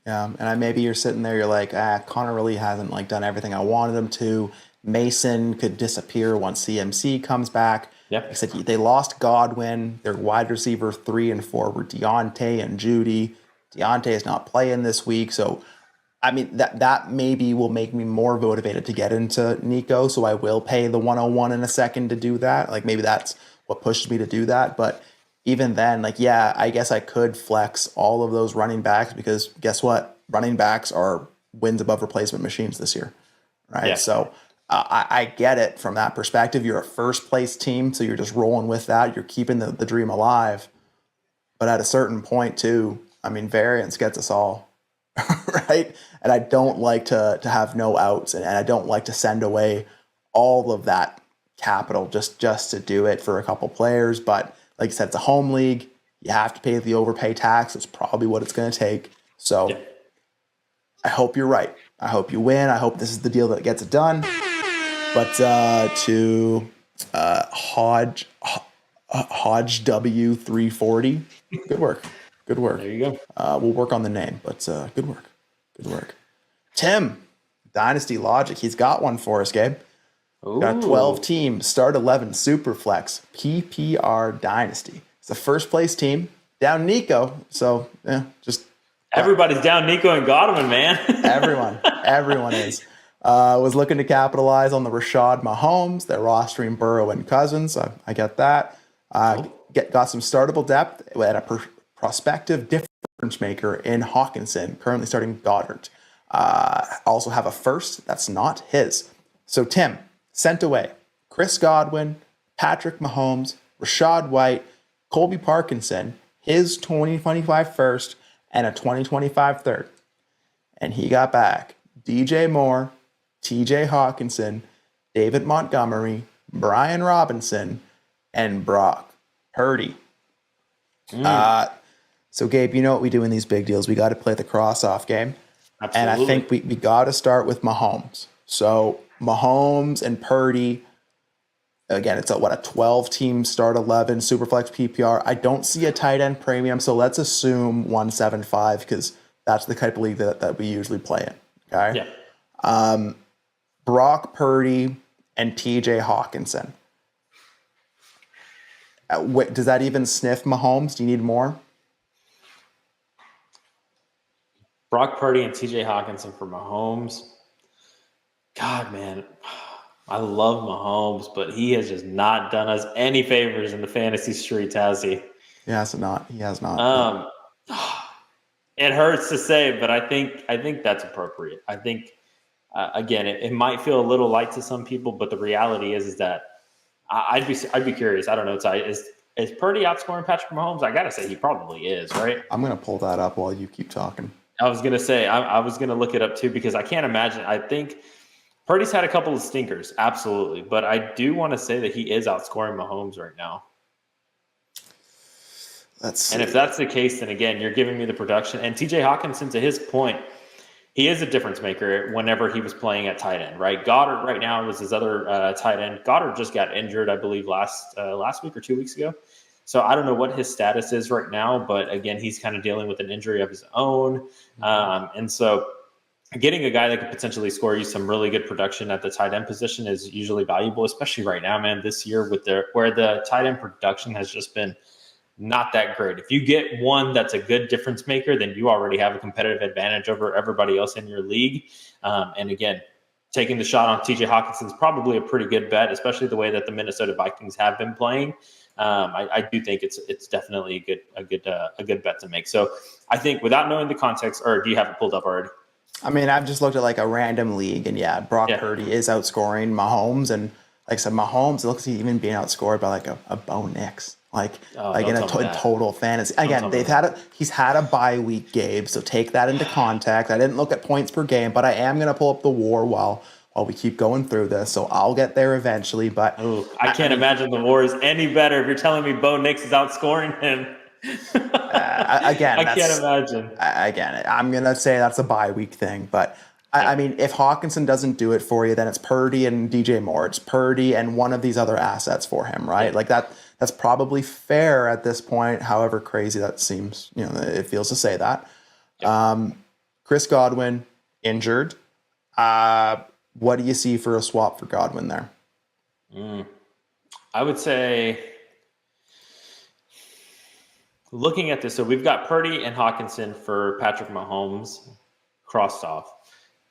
Speaker 1: Yeah, and maybe you're sitting there, you're like, Connor really hasn't done everything I wanted him to. Mason could disappear once CMC comes back.
Speaker 2: Yep.
Speaker 1: Like I said, they lost Godwin. Their wide receiver 3 and 4 were Deontay and Judy. Deontay is not playing this week, so I mean that maybe will make me more motivated to get into Nico. So I will pay the 101 in a second to do that. Like maybe that's what pushed me to do that, but. Even then, I guess I could flex all of those running backs, because guess what? Running backs are wins above replacement machines this year, right?
Speaker 2: Yeah.
Speaker 1: So I get it from that perspective. You're a first place team, so you're just rolling with that. You're keeping the dream alive. But at a certain point too, I mean, variance gets us all, right? And I don't like to have no outs, and I don't like to send away all of that capital just to do it for a couple players. But like I said, it's a home league. You have to pay the overpay tax. It's probably what it's going to take. So I hope you're right. I hope you win. I hope this is the deal that gets it done. But to Hodge W340, good work. Good work.
Speaker 2: There you
Speaker 1: go. We'll work on the name, but good work. Good work. Tim, Dynasty Logic. He's got one for us, Gabe. Got a 12 team, start 11, Superflex, PPR Dynasty. It's the first place team, down Nico. So, yeah, just.
Speaker 2: Everybody's down Nico and Godwin, man.
Speaker 1: Everyone is. Was looking to capitalize on the Rashad Mahomes. They're rostering Burrow and Cousins. I get that. Got some startable depth at a prospective difference maker in Hawkinson, currently starting Goddard. Also have a first that's not his. So, Tim. Sent away Chris Godwin, Patrick Mahomes, Rashad White, Colby Parkinson, his 2025 first, and a 2025 third. And he got back DJ Moore, TJ Hawkinson, David Montgomery, Brian Robinson, and Brock Purdy. So, Gabe, you know what we do in these big deals. We got to play the cross-off game.
Speaker 2: Absolutely.
Speaker 1: And I think we got to start with Mahomes. So, Mahomes and Purdy, again, it's a 12-team start 11, Superflex PPR. I don't see a tight end premium, so let's assume 175 because that's the type of league that we usually play in. Okay?
Speaker 2: Yeah.
Speaker 1: Brock Purdy and TJ Hawkinson. Does that even sniff Mahomes? Do you need more?
Speaker 2: Brock Purdy and TJ Hawkinson for Mahomes. God, man, I love Mahomes, but he has just not done us any favors in the fantasy streets, has he?
Speaker 1: He has not.
Speaker 2: It hurts to say, but I think that's appropriate. I think again, it might feel a little light to some people, but the reality is that I'd be curious. I don't know. Is Purdy outscoring Patrick Mahomes? I gotta say he probably is, right?
Speaker 1: I'm gonna pull that up while you keep talking.
Speaker 2: I was gonna say I was gonna look it up too because I can't imagine. I think Purdy's had a couple of stinkers, absolutely, but I do want to say that he is outscoring Mahomes right now.
Speaker 1: Let's see.
Speaker 2: And if that's the case, then again, you're giving me the production. And TJ Hawkinson, to his point, he is a difference maker whenever he was playing at tight end, right? Goddard right now was his other tight end. Goddard just got injured, I believe, last week or 2 weeks ago. So I don't know what his status is right now, but again, he's kind of dealing with an injury of his own. And so getting a guy that could potentially score you some really good production at the tight end position is usually valuable, especially right now, man, this year with where the tight end production has just been not that great. If you get one that's a good difference maker, then you already have a competitive advantage over everybody else in your league. And again, taking the shot on TJ Hawkinson is probably a pretty good bet, especially the way that the Minnesota Vikings have been playing. I do think it's definitely a good bet to make. So I think without knowing the context, or do you have it pulled up already?
Speaker 1: I mean, I've just looked at like a random league, and Brock Purdy is outscoring Mahomes, and like I said, Mahomes looks like he's even being outscored by like a Bo Nix, in total fantasy. Again, he's had a bye week, Gabe, so take that into context. I didn't look at points per game, but I am gonna pull up the WAR while we keep going through this, so I'll get there eventually. But
Speaker 2: I can't imagine the WAR is any better if you're telling me Bo Nix is outscoring him. I can't imagine.
Speaker 1: Again, I'm going to say that's a bye week thing. But, I mean, if Hawkinson doesn't do it for you, then it's Purdy and DJ Moore. It's Purdy and one of these other assets for him, right? Yeah. Like that's probably fair at this point, however crazy that seems. It feels to say that. Yeah. Chris Godwin, injured. What do you see for a swap for Godwin there?
Speaker 2: I would say... Looking at this, so we've got Purdy and Hawkinson for Patrick Mahomes crossed off.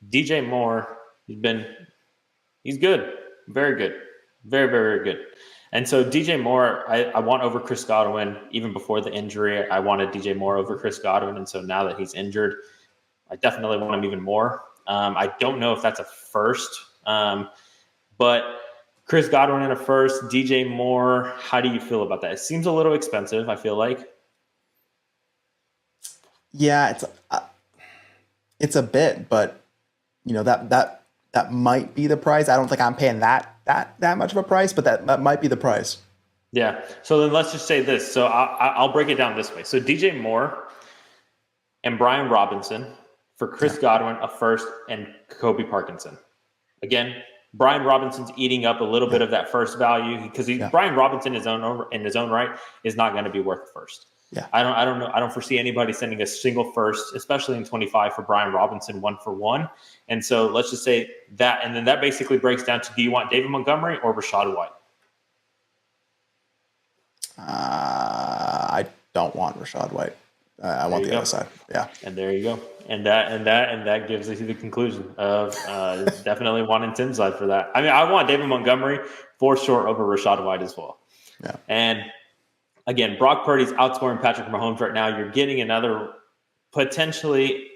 Speaker 2: DJ Moore, he's good. Very good. Very, very, very good. And so DJ Moore, I want over Chris Godwin. Even before the injury, I wanted DJ Moore over Chris Godwin. And so now that he's injured, I definitely want him even more. I don't know if that's a first, but Chris Godwin in a first, DJ Moore, how do you feel about that? It seems a little expensive, I feel like.
Speaker 1: Yeah, it's a bit, but that that might be the price. I don't think I'm paying that much of a price, but that might be the price.
Speaker 2: Yeah. So then let's just say this. So I'll break it down this way. So DJ Moore and Brian Robinson for Chris Godwin, a first, and Kobe Parkinson. Again, Brian Robinson's eating up a little bit of that first value because Brian Robinson in his own right is not going to be worth first.
Speaker 1: Yeah.
Speaker 2: I don't know. I don't foresee anybody sending a single first, especially in 25 for Brian Robinson 1-for-1. And so let's just say that, and then that basically breaks down to, do you want David Montgomery or Rachaad White?
Speaker 1: I don't want Rachaad White. I want the other side. Yeah.
Speaker 2: And there you go. And that gives us the conclusion of definitely wanting Tim's side for that. I mean, I want David Montgomery for sure over Rachaad White as well.
Speaker 1: Yeah.
Speaker 2: And again, Brock Purdy's outscoring Patrick Mahomes right now. You're getting another potentially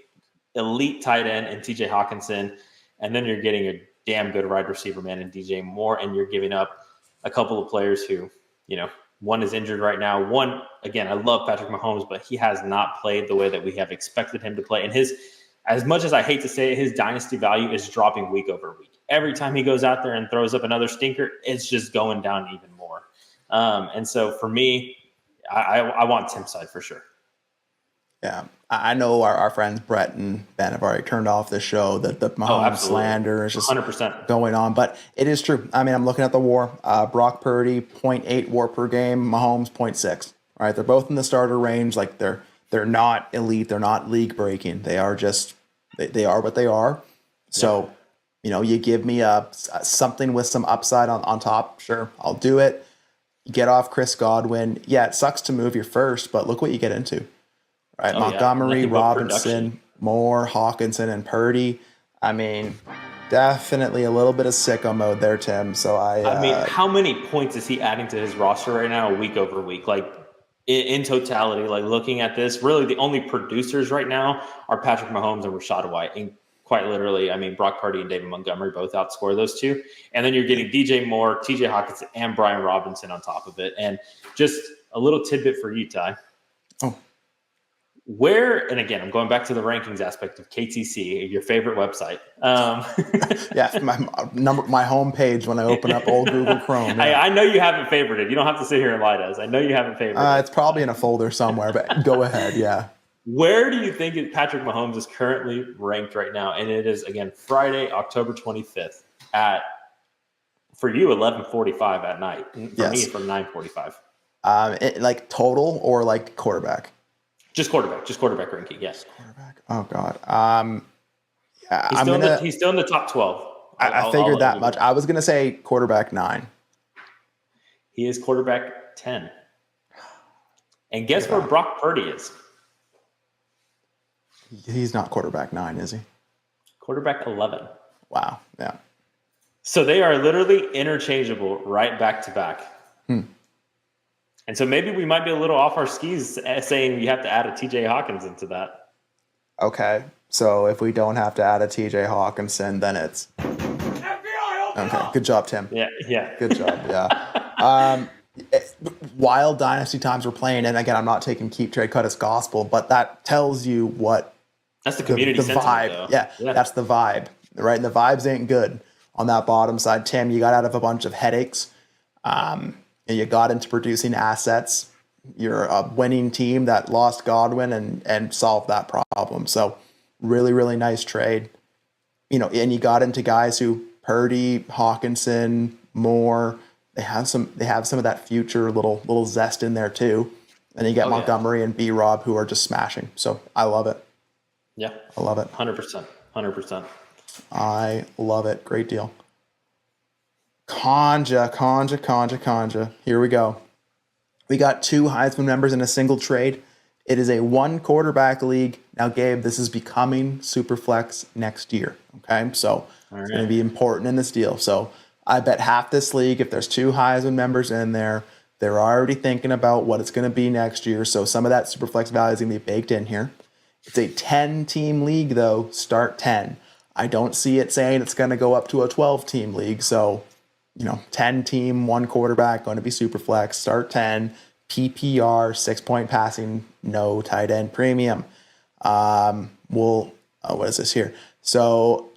Speaker 2: elite tight end in TJ Hawkinson, and then you're getting a damn good wide receiver man in DJ Moore, and you're giving up a couple of players who, one is injured right now. One, again, I love Patrick Mahomes, but he has not played the way that we have expected him to play. And as much as I hate to say it, his dynasty value is dropping week over week. Every time he goes out there and throws up another stinker, it's just going down even more. And so for me, I want Tim's side for sure.
Speaker 1: Yeah. I know our friends Brett and Ben have already turned off the show, that the Mahomes slander is just 100% going on. But it is true. I mean, I'm looking at the WAR. Brock Purdy, 0.8 WAR per game. Mahomes, 0.6. All right, they're both in the starter range. Like, they're not elite. They're not league breaking. They are just they are what they are. So, you give me something with some upside on top. Sure, I'll do it. You get off Chris Godwin. Yeah, it sucks to move your first, but look what you get into. Right, Montgomery, Robinson, Moore, Hawkinson, and Purdy. I mean, definitely a little bit of sicko mode there, Tim. So I
Speaker 2: mean, how many points is he adding to his roster right now, week over week? Like, in totality, like looking at this, really the only producers right now are Patrick Mahomes and Rachaad White. And quite literally, I mean, Brock Purdy and David Montgomery both outscore those two. And then you're getting DJ Moore, TJ Hawkinson, and Brian Robinson on top of it. And just a little tidbit for you, Ty.
Speaker 1: Oh.
Speaker 2: And again, I'm going back to the rankings aspect of KTC, your favorite website.
Speaker 1: Yeah, my homepage when I open up old Google Chrome. Yeah.
Speaker 2: I know you haven't favorited. You don't have to sit here and lie to us. I know you haven't favorited.
Speaker 1: It's probably in a folder somewhere, but go ahead. Yeah.
Speaker 2: Where do you think Patrick Mahomes is currently ranked right now? And it is, again, Friday, October 25th for you, 11:45 at night. For me, from 9:45.
Speaker 1: Like total or like quarterback?
Speaker 2: Just quarterback ranking, yes.
Speaker 1: Quarterback. Oh God.
Speaker 2: He's still in the top 12.
Speaker 1: I figured that much. I was gonna say quarterback 9.
Speaker 2: He is quarterback 10. And guess where Brock Purdy is?
Speaker 1: He's not quarterback 9, is he?
Speaker 2: Quarterback 11.
Speaker 1: Wow. Yeah.
Speaker 2: So they are literally interchangeable right back to back. And so maybe we might be a little off our skis saying you have to add a TJ Hawkins into that.
Speaker 1: Okay. So if we don't have to add a TJ Hawkinson, then it's okay. Good job, Tim.
Speaker 2: Yeah.
Speaker 1: Good job. Yeah. While Dynasty times were playing, and again, I'm not taking keep trade cut as gospel, but that tells you what
Speaker 2: that's the community
Speaker 1: the vibe.
Speaker 2: Though.
Speaker 1: Yeah, that's the vibe, right? And the vibes ain't good on that bottom side. Tim, you got out of a bunch of headaches. And you got into producing assets. You're a winning team that lost Godwin and solved that problem. So really, really nice trade. And you got into guys who Purdy, Hawkinson, Moore, they have some of that future little zest in there too. And you get Montgomery and B-Rob who are just smashing. So I love it.
Speaker 2: Yeah.
Speaker 1: I love it.
Speaker 2: 100%.
Speaker 1: I love it. Great deal. Conja. Here we go. We got 2 Heisman members in a single trade. It is a 1 quarterback league. Now, Gabe, this is becoming Superflex next year. Okay, so it's going to be important in this deal. So I bet half this league, if there's 2 Heisman members in there, they're already thinking about what it's going to be next year. So some of that Superflex value is going to be baked in here. It's a 10-team league, though. Start 10. I don't see it saying it's going to go up to a 12-team league. So 10-team, 1 quarterback, going to be super flex, start 10, PPR, 6-point passing, no tight end premium. What is this here? So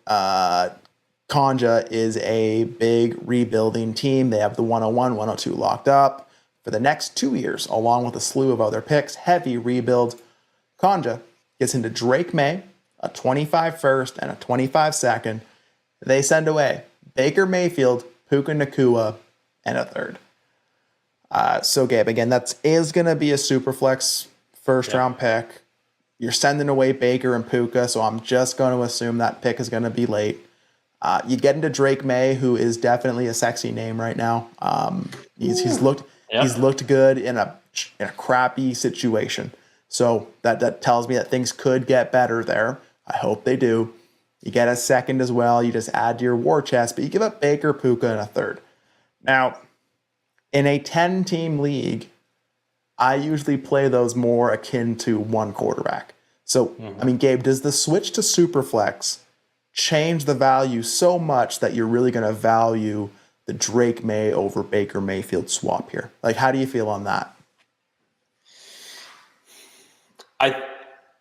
Speaker 1: Conja is a big rebuilding team. They have the 101, 102 locked up for the next 2 years, along with a slew of other picks. Heavy rebuild. Conja gets into Drake May, a 25 first and a 25 second. They send away Baker Mayfield, Puka Nacua, and a third. So Gabe, again, that is going to be a super flex first round pick. You're sending away Baker and Puka, so I'm just going to assume that pick is going to be late. You get into Drake May, who is definitely a sexy name right now. He's looked good in a crappy situation. So that tells me that things could get better there. I hope they do. You get a second as well. You just add to your war chest, but you give up Baker, Puka, and a third. Now, in a 10-team league, I usually play those more akin to one quarterback. So, I mean, Gabe, does the switch to Superflex change the value so much that you're really going to value the Drake May over Baker Mayfield swap here? Like, how do you feel on that?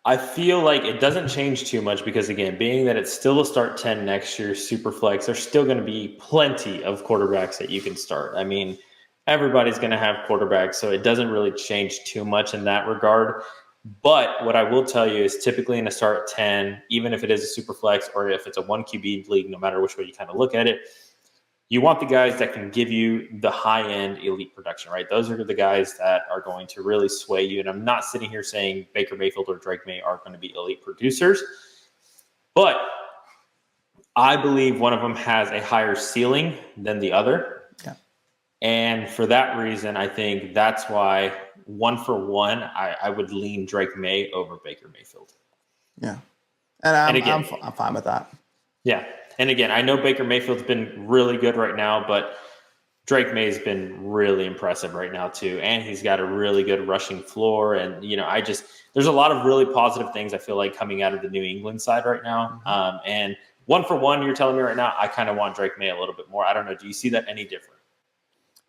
Speaker 2: I feel like it doesn't change too much because, again, being that it's still a start 10 next year, super flex, there's still going to be plenty of quarterbacks that you can start. I mean, everybody's going to have quarterbacks, so it doesn't really change too much in that regard. But what I will tell you is typically in a start 10, even if it is a super flex or if it's a 1 QB league, no matter which way you kind of look at it, you want the guys that can give you the high-end elite production, right? Those are the guys that are going to really sway you. And I'm not sitting here saying Baker Mayfield or Drake May are going to be elite producers, but I believe one of them has a higher ceiling than the other.
Speaker 1: Yeah.
Speaker 2: And for that reason, I think that's why 1 for 1, I would lean Drake May over Baker Mayfield.
Speaker 1: Yeah. And I'm fine with that.
Speaker 2: Yeah. And again, I know Baker Mayfield's been really good right now, but Drake May's been really impressive right now too. And he's got a really good rushing floor. And, there's a lot of really positive things I feel like coming out of the New England side right now. And 1 for 1, you're telling me right now, I kind of want Drake May a little bit more. I don't know. Do you see that any different?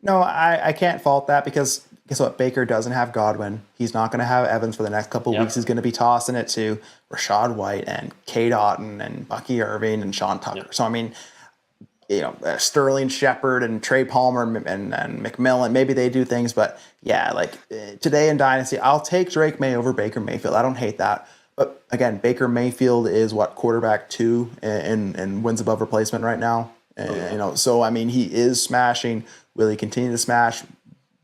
Speaker 1: No, I can't fault that because guess what? Baker doesn't have Godwin. He's not going to have Evans for the next couple of weeks. He's going to be tossing it to Rashad White and Cade Otton and Bucky Irving and Sean Tucker. Yep. So, I mean, Sterling Shepard and Trey Palmer and McMillan, maybe they do things. But, yeah, today in Dynasty, I'll take Drake May over Baker Mayfield. I don't hate that. But, again, Baker Mayfield is, quarterback 2 in wins above replacement right now. So, I mean, he is smashing. Will he continue to smash?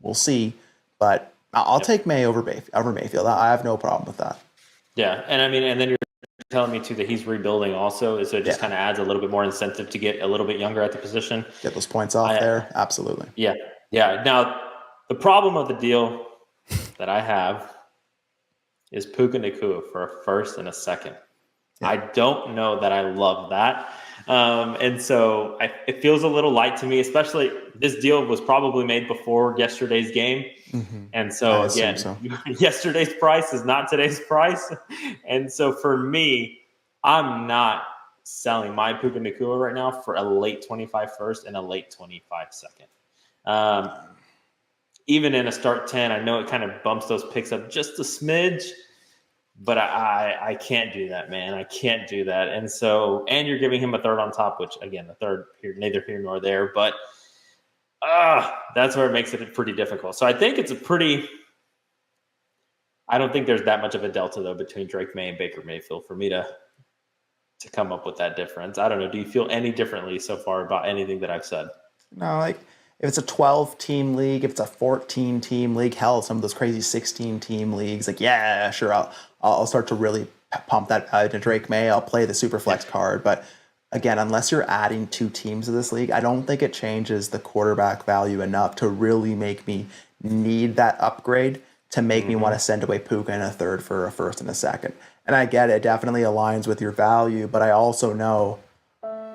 Speaker 1: We'll see. But I'll take May over Mayfield. I have no problem with that.
Speaker 2: Yeah, and I mean, and then you're telling me too that he's rebuilding also, so it just kind of adds a little bit more incentive to get a little bit younger at the position.
Speaker 1: Get those points off there. Absolutely.
Speaker 2: Yeah. Now, the problem of the deal that I have is Puka Nacua for a first and a second. Yeah. I don't know that I love that. And so it feels a little light to me, especially this deal was probably made before yesterday's game. Mm-hmm. And so again, yesterday's price is not today's price. And so for me, I'm not selling my Puka Nacua right now for a late 25 first and a late 25 second. Even in a start 10, I know it kind of bumps those picks up just a smidge. But I can't do that, man. I can't do that. And so, and you're giving him a third on top, which again, the third here, neither here nor there, but that's where it makes it pretty difficult. So I think it's I don't think there's that much of a delta though between Drake May and Baker Mayfield for me to come up with that difference. I don't know. Do you feel any differently so far about anything that I've said?
Speaker 1: No, if it's a 12-team league, if it's a 14-team league, hell, some of those crazy 16-team leagues, sure, I'll start to really pump that value to Drake May. I'll play the super flex card. But again, unless you're adding 2 teams to this league, I don't think it changes the quarterback value enough to really make me need that upgrade to make me want to send away Puka in a third for a first and a second. And I get it definitely aligns with your value, but I also know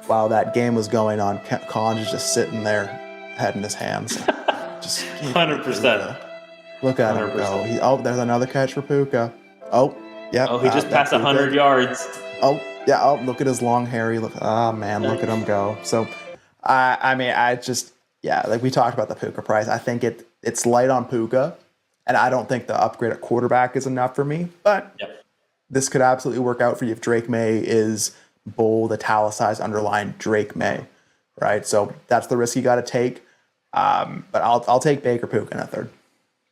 Speaker 1: while that game was going on, Conj is just sitting there, head in his hands. Just
Speaker 2: 100%.
Speaker 1: Look at 100%. Him go. There's another catch for Puka. Oh, yeah.
Speaker 2: Oh, he just passed 100 yards.
Speaker 1: Oh, yeah. Oh, look at his long hair. Look at him go. So, like we talked about the Puka price. I think it's light on Puka, and I don't think the upgrade at quarterback is enough for me. But this could absolutely work out for you if Drake May is bold, italicized, underlined Drake May, right? So that's the risk you got to take. But I'll take Baker, Puka in a third.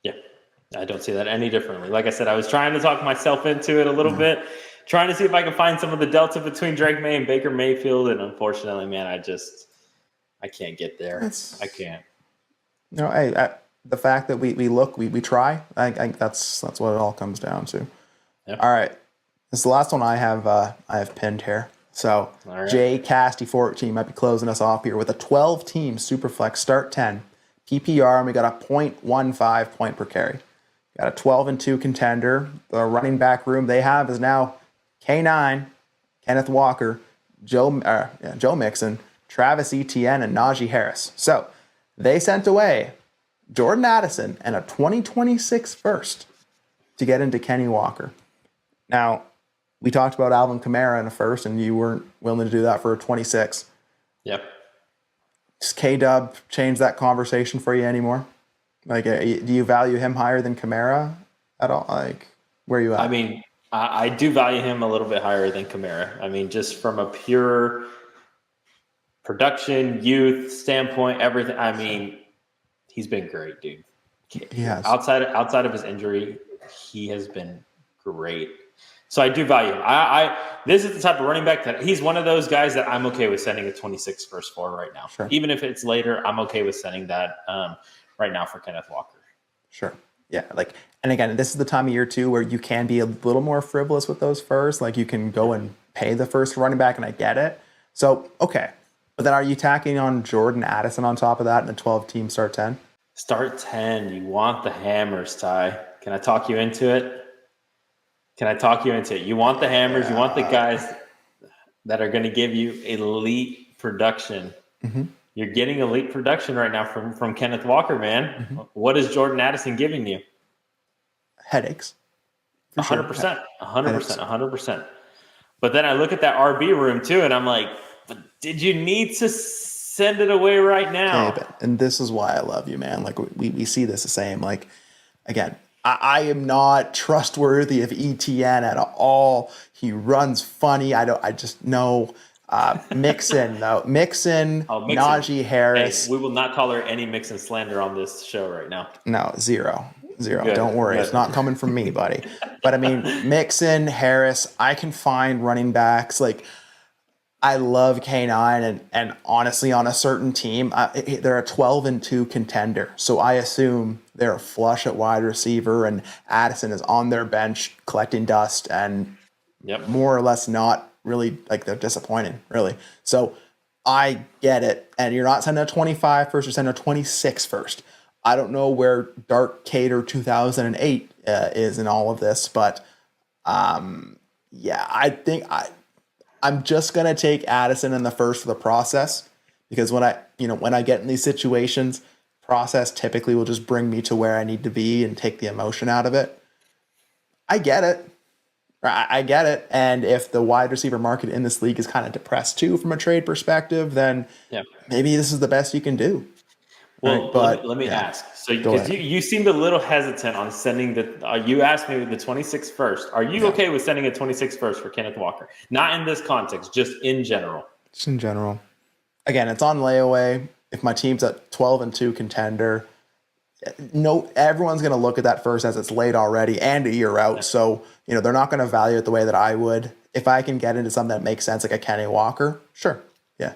Speaker 2: Yeah, I don't see that any differently. Like I said, I was trying to talk myself into it a little bit, trying to see if I can find some of the delta between Drake May and Baker Mayfield, and unfortunately, man, I can't get there. I can't.
Speaker 1: Hey, the fact that we look, we try. I think that's what it all comes down to.
Speaker 2: Yep.
Speaker 1: All right, this is the last one I have pinned here. So Jay Casty 14 might be closing us off here with a 12-team Superflex start 10 PPR, and we got a 0.15 point per carry. Got a 12-2 contender. The running back room they have is now K9, Kenneth Walker, Joe Mixon, Travis Etienne, and Najee Harris. So they sent away Jordan Addison and a 2026 first to get into Kenny Walker. Now, we talked about Alvin Kamara in a first, and you weren't willing to do that for a 26.
Speaker 2: Yep.
Speaker 1: Does K-Dub change that conversation for you anymore? Like, do you value him higher than Kamara at all? Like, where are you at?
Speaker 2: I mean, I do value him a little bit higher than Kamara. I mean, just from a pure production, youth standpoint, everything. I mean, he's been great, dude.
Speaker 1: Yes.
Speaker 2: Outside of his injury, he has been great. So I do value him. This is the type of running back that he's one of those guys that I'm okay with sending a 26 first for right now.
Speaker 1: Sure.
Speaker 2: Even if it's later, I'm okay with sending that right now for Kenneth Walker.
Speaker 1: Sure. Yeah. Like, and again, this is the time of year too where you can be a little more frivolous with those first. Like, you can go and pay the first running back, and I get it. So, okay. But then are you tacking on Jordan Addison on top of that in a 12-team start 10?
Speaker 2: Start 10. You want the hammers, Ty. Can I talk you into it? You want the hammers. Yeah. You want the guys that are going to give you elite production. Mm-hmm. You're getting elite production right now from Kenneth Walker, man. Mm-hmm. What is Jordan Addison giving you?
Speaker 1: Headaches.
Speaker 2: 100%. 100%. But then I look at that RB room too, and I'm like, but did you need to send it away right now?
Speaker 1: Okay, and this is why I love you, man. Like, we see this the same. Like, again, I am not trustworthy of ETN at all. He runs funny. I just know. Mixon, though. Mixon, Najee Harris.
Speaker 2: Hey, we will not tolerate any Mixon slander on this show right now.
Speaker 1: No, zero.
Speaker 2: Good.
Speaker 1: Don't worry.
Speaker 2: Good.
Speaker 1: It's not coming from me, buddy. But I mean, Mixon, Harris, I can find running backs. Like, I love K9, and honestly, on a certain team, they're a 12-2 contender. So I assume they're flush at wide receiver, and Addison is on their bench collecting dust, and more or less not really, like, they're disappointing, really. So I get it. And you're not sending a 25 first, you're sending a 26 first. I don't know where Dark Cater 2008 is in all of this, but I think I'm just going to take Addison in the first for the process, because when I get in these situations, process typically will just bring me to where I need to be and take the emotion out of it. I get it. And if the wide receiver market in this league is kind of depressed too from a trade perspective, then maybe this is the best you can do.
Speaker 2: Well,
Speaker 1: right? But
Speaker 2: let me ask. So, because you seemed a little hesitant on sending you asked me the 26 first. Are you okay with sending a 26 first for Kenneth Walker? Not in this context, just in general.
Speaker 1: Just in general. Again, it's on layaway. If my team's a 12-2 contender, everyone's going to look at that first as it's late already and a year out. So, they're not going to value it the way that I would. If I can get into something that makes sense, like a Kenny Walker, sure. Yeah.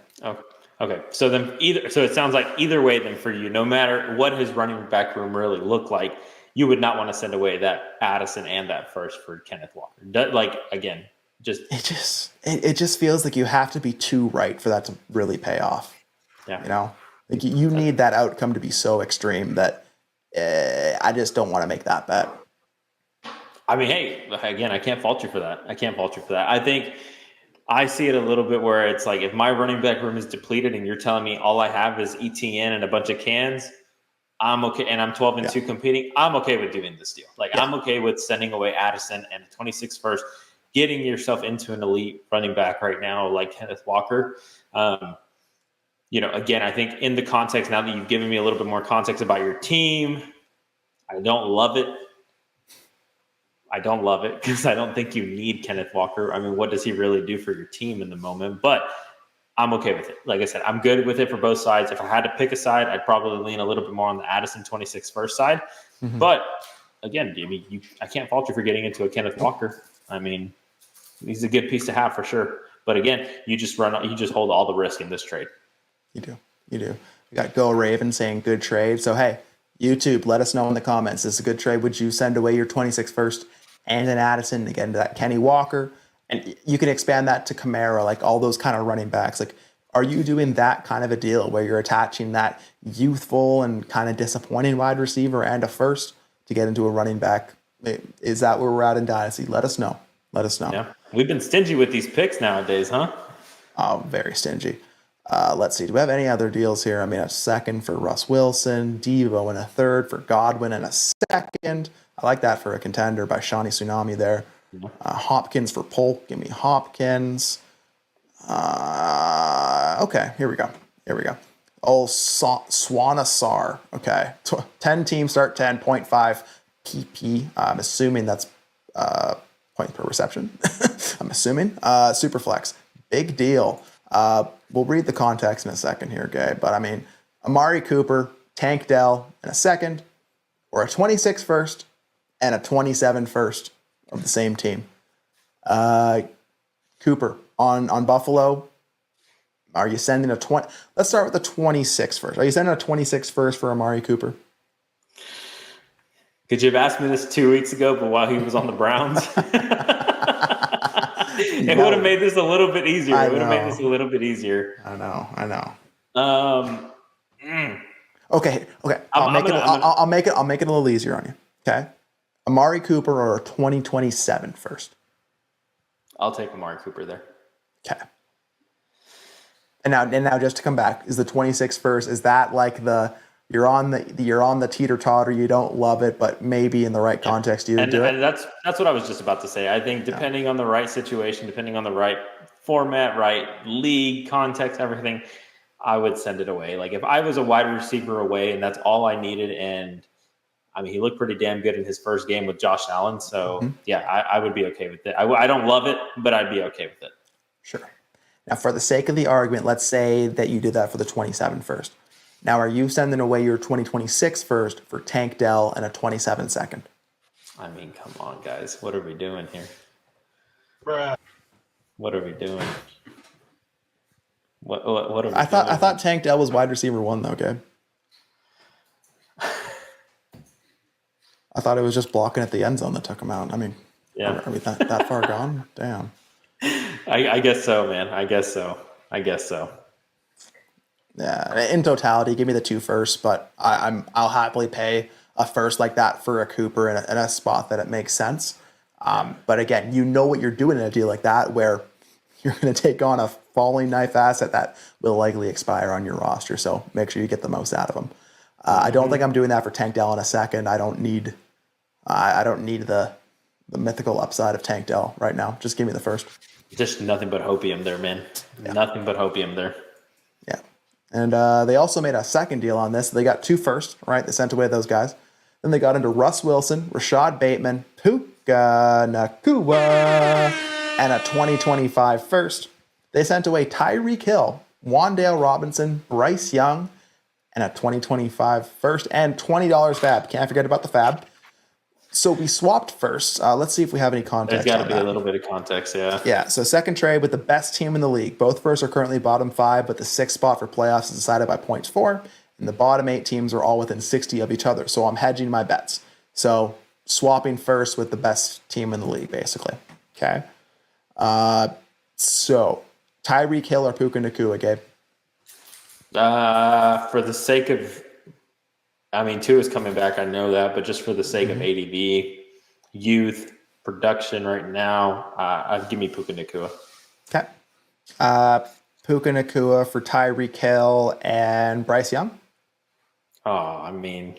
Speaker 2: Okay. So it sounds like either way then for you, no matter what his running back room really looked like, you would not want to send away that Addison and that first for Kenneth Walker.
Speaker 1: It just feels like you have to be too right for that to really pay off.
Speaker 2: Yeah.
Speaker 1: Like, you need that outcome to be so extreme that I just don't want to make that bet.
Speaker 2: I mean, hey, again, I can't fault you for that. I think I see it a little bit where it's like, if my running back room is depleted and you're telling me all I have is ETN and a bunch of cans, I'm okay. And I'm 12-2 competing. I'm okay with doing this deal. I'm okay with sending away Addison and a 26 first, getting yourself into an elite running back right now, like Kenneth Walker. Again, I think in the context, now that you've given me a little bit more context about your team, I don't love it. I don't love it because I don't think you need Kenneth Walker. I mean, what does he really do for your team in the moment? But I'm okay with it. Like I said, I'm good with it for both sides. If I had to pick a side, I'd probably lean a little bit more on the Addison 26 first side. Mm-hmm. But again, I can't fault you for getting into a Kenneth Walker. I mean, he's a good piece to have for sure. But again, you just hold all the risk in this trade.
Speaker 1: You do. We got Go Raven saying good trade. So hey, YouTube, let us know in the comments. Is this a good trade? Would you send away your 26 first and an Addison to get into that Kenny Walker? And you can expand that to Kamara, like all those kind of running backs. Like, are you doing that kind of a deal where you're attaching that youthful and kind of disappointing wide receiver and a first to get into a running back? Is that where we're at in Dynasty? Let us know.
Speaker 2: Yeah, we've been stingy with these picks nowadays, huh?
Speaker 1: Oh, very stingy. Let's see. Do we have any other deals here? I mean, a second for Russ Wilson, Devo, and a third for Godwin, and a second. I like that for a contender by Shawnee Tsunami there. Hopkins for Polk. Give me Hopkins. Okay, here we go. Oh, Swanasar. Okay. 10 teams start 10.5 PP. I'm assuming that's points per reception. I'm assuming. Superflex. Big deal. We'll read the context in a second here, Gabe. But I mean, Amari Cooper, Tank Dell, and a second, or a 26 first and a 27 first of the same team. Cooper on Buffalo. Are you sending a 20? Let's start with the 26 first. Are you sending a 26 first for Amari Cooper?
Speaker 2: Could you have asked me this 2 weeks ago, but while he was on the Browns? It would have made this a little bit easier. I know.
Speaker 1: Okay. I'll make it a little easier on you. Okay. Amari Cooper or a 2027 first.
Speaker 2: I'll take Amari Cooper there.
Speaker 1: Okay. And now just to come back, is the 26 first? Is that like you're on the teeter totter? You don't love it, but maybe in the right context you would do it.
Speaker 2: And that's what I was just about to say. I think depending on the right situation, depending on the right format, right league context, everything, I would send it away. Like if I was a wide receiver away and that's all I needed, and I mean he looked pretty damn good in his first game with Josh Allen, so I would be okay with it. I don't love it, but I'd be okay with it.
Speaker 1: Sure. Now, for the sake of the argument, let's say that you did that for the 27 first. Now, are you sending away your 2026 first for Tank Dell and a 27 second?
Speaker 2: I mean, come on, guys. What are we doing here?
Speaker 3: Bruh.
Speaker 2: What are we doing? What are we doing?
Speaker 1: I thought Tank Dell was wide receiver 1, though, Gabe. I thought it was just blocking at the end zone that took him out. I mean, are we that far gone? Damn.
Speaker 2: I guess so, man. I guess so.
Speaker 1: Yeah, in totality, give me the 2 firsts, but I'll happily pay a first like that for a Cooper in a spot that it makes sense. But again, you know what you're doing in a deal like that where you're going to take on a falling knife asset that will likely expire on your roster. So make sure you get the most out of them. I don't think I'm doing that for Tank Dell in a second. I don't need the mythical upside of Tank Dell right now. Just give me the first.
Speaker 2: Just nothing but hopium there, man. Yeah. Nothing but hopium there.
Speaker 1: Yeah. And they also made a second deal on this. They got 2 firsts, right? They sent away those guys. Then they got into Russ Wilson, Rashad Bateman, Puka, Nacua, and a 2025 first. They sent away Tyreek Hill, Wan'Dale Robinson, Bryce Young, and a 2025 first, and $20 fab. Can't forget about the fab. So we swapped first. Let's see if we have any context.
Speaker 2: There's got to be a little bit of context, yeah.
Speaker 1: Yeah, so second trade with the best team in the league. Both firsts are currently bottom 5, but the 6th spot for playoffs is decided by points 4, and the bottom 8 teams are all within 60 of each other. So I'm hedging my bets. So swapping first with the best team in the league, basically. Okay. So Tyreek Hill or Puka Nacua, Gabe?
Speaker 2: For the sake of, I mean, 2 is coming back. I know that, but just for the sake of ADV, youth, production right now, give me Puka Nacua.
Speaker 1: Okay. Puka Nacua for Tyreek Hill and Bryce Young?
Speaker 2: Oh, I mean,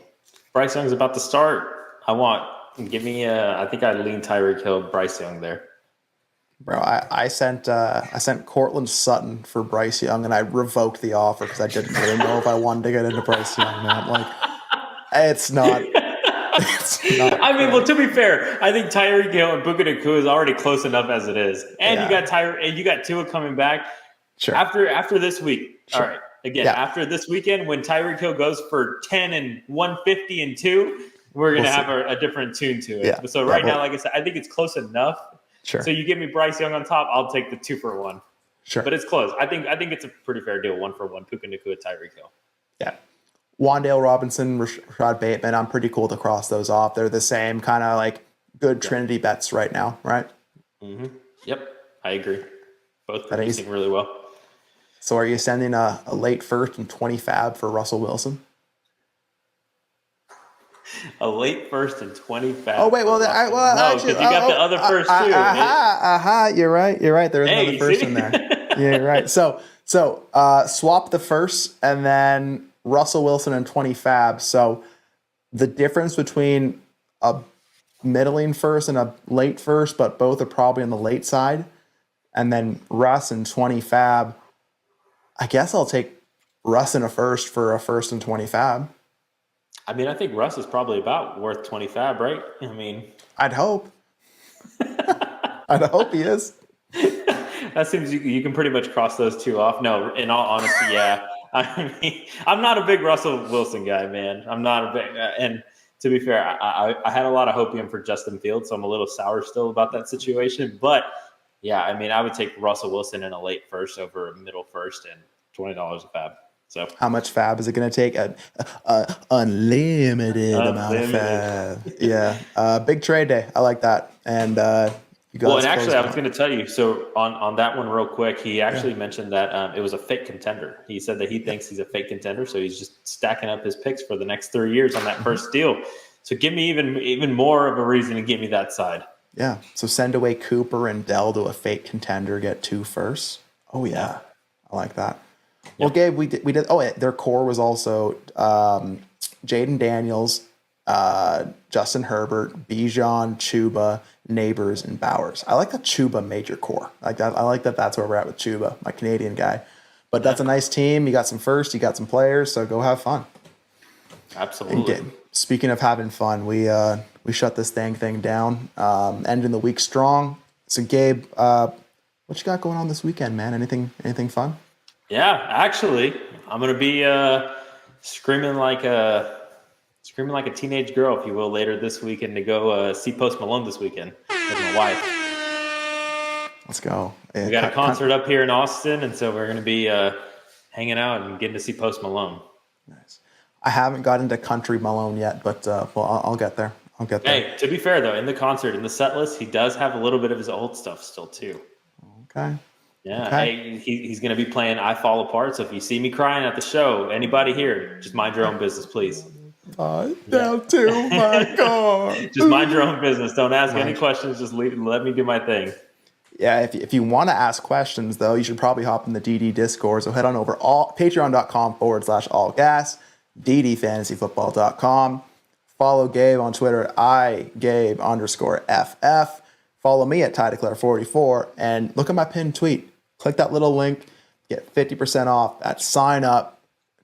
Speaker 2: Bryce Young's about to start. I think I lean Tyreek Hill, Bryce Young there.
Speaker 1: Bro, I sent Cortland Sutton for Bryce Young, and I revoked the offer because I didn't really know if I wanted to get into Bryce Young. Man, like, it's not
Speaker 2: I mean, well, to be fair, I think Tyreek Hill and Puka Nacua is already close enough as it is, and you got Tua coming back.
Speaker 1: Sure.
Speaker 2: After this week,
Speaker 1: Sure.
Speaker 2: all right. Again, after this weekend, when Tyreek Hill goes for 10 and 150 and 2, we're gonna have a different tune to it.
Speaker 1: Yeah.
Speaker 2: So now, like I said, I think it's close enough.
Speaker 1: Sure.
Speaker 2: So you give me Bryce Young on top, I'll take the 2-for-1.
Speaker 1: Sure.
Speaker 2: But it's close. I think it's a pretty fair deal, 1-for-1. Puka Nacua, Tyreek Hill.
Speaker 1: Yeah. Wandale Robinson, Rashad Bateman, I'm pretty cool to cross those off. They're the same kind of like good Trinity bets right now, right?
Speaker 2: Mm-hmm. Yep, I agree. Both producing really well.
Speaker 1: So are you sending a late first and 20 fab for Russell Wilson?
Speaker 2: A late first and 20 fab.
Speaker 1: Oh, wait,
Speaker 2: no,
Speaker 1: actually,
Speaker 2: because you got the other first too.
Speaker 1: You're right. There is another first in there. Yeah, you're right. So swap the first and then Russell Wilson and 20 fab. So the difference between a middling first and a late first, but both are probably on the late side, and then Russ and 20 fab. I guess I'll take Russ and a first for a first and 20 fab.
Speaker 2: I mean, I think Russ is probably about worth 20 fab, right? I mean,
Speaker 1: I'd hope. I'd hope he is.
Speaker 2: That seems you can pretty much cross those two off. No, in all honesty, yeah. I mean, I'm not a big Russell Wilson guy, man. I'm not a big, and to be fair, I had a lot of hopium for Justin Fields, so I'm a little sour still about that situation. But yeah, I mean, I would take Russell Wilson in a late first over a middle first and $20 a fab. So
Speaker 1: how much fab is it going to take? Unlimited amount of fab. Yeah, big trade day. I like that. And
Speaker 2: and actually, I was going to tell you. So on that one, real quick, he actually mentioned that it was a fake contender. He said that he thinks he's a fake contender, so he's just stacking up his picks for the next 3 years on that first deal. So give me even more of a reason to get me that side.
Speaker 1: Yeah. So send away Cooper and Dell to a fake contender, get 2 firsts. Oh yeah, I like that. Well, Gabe, we did. Oh, their core was also Jaden Daniels, Justin Herbert, Bijan, Chuba, Neighbors, and Bowers. I like the Chuba major core. Like that. I like that. That's where we're at with Chuba, my Canadian guy. But that's a nice team. You got some first. You got some players. So go have fun.
Speaker 2: Absolutely.
Speaker 1: And speaking of having fun, we shut this thing down. Ending the week strong. So Gabe, what you got going on this weekend, man? Anything fun?
Speaker 2: Yeah, actually, I'm gonna be screaming like a teenage girl, if you will, later this weekend to go see Post Malone this weekend with my wife.
Speaker 1: Let's go.
Speaker 2: We got a concert up here in Austin, and so we're gonna be hanging out and getting to see Post Malone.
Speaker 1: Nice. I haven't got into Country Malone yet, but I'll get there.
Speaker 2: Hey, to be fair though, in the concert, in the set list, he does have a little bit of his old stuff still too.
Speaker 1: Okay.
Speaker 2: Yeah,
Speaker 1: okay.
Speaker 2: Hey, he's going to be playing I Fall Apart, so if you see me crying at the show, anybody here, just mind your own business, please.
Speaker 1: Down to my car.
Speaker 2: Just mind your own business. Don't ask any questions. Just let me do my thing.
Speaker 1: Yeah, if you want to ask questions, though, you should probably hop in the DD Discord. So head on over patreon.com/allgas, ddfantasyfootball.com. Follow Gabe on Twitter at @Gabe_FF. Follow me at TyDeclare44 and look at my pinned tweet. Click that little link, get 50% off at sign up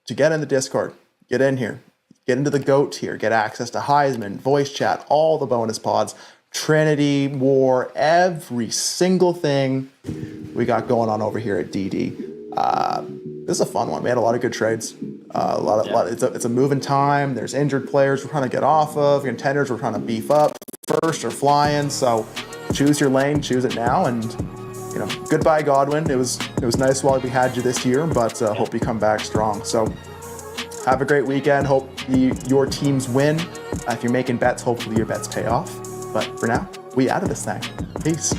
Speaker 1: to get in the Discord. Get in here, get into the GOAT tier, get access to Heisman, voice chat, all the bonus pods, Trinity, War, every single thing we got going on over here at DD. This is a fun one. We had a lot of good trades. It's a moving time. There's injured players we're trying to get off of, contenders we're trying to beef up. First are flying, so choose your lane, choose it now, and goodbye Godwin. It was nice while we had you this year, but hope you come back strong. So have a great weekend. Hope your teams win. If you're making bets, hopefully your bets pay off. But for now, we out of this thing. Peace.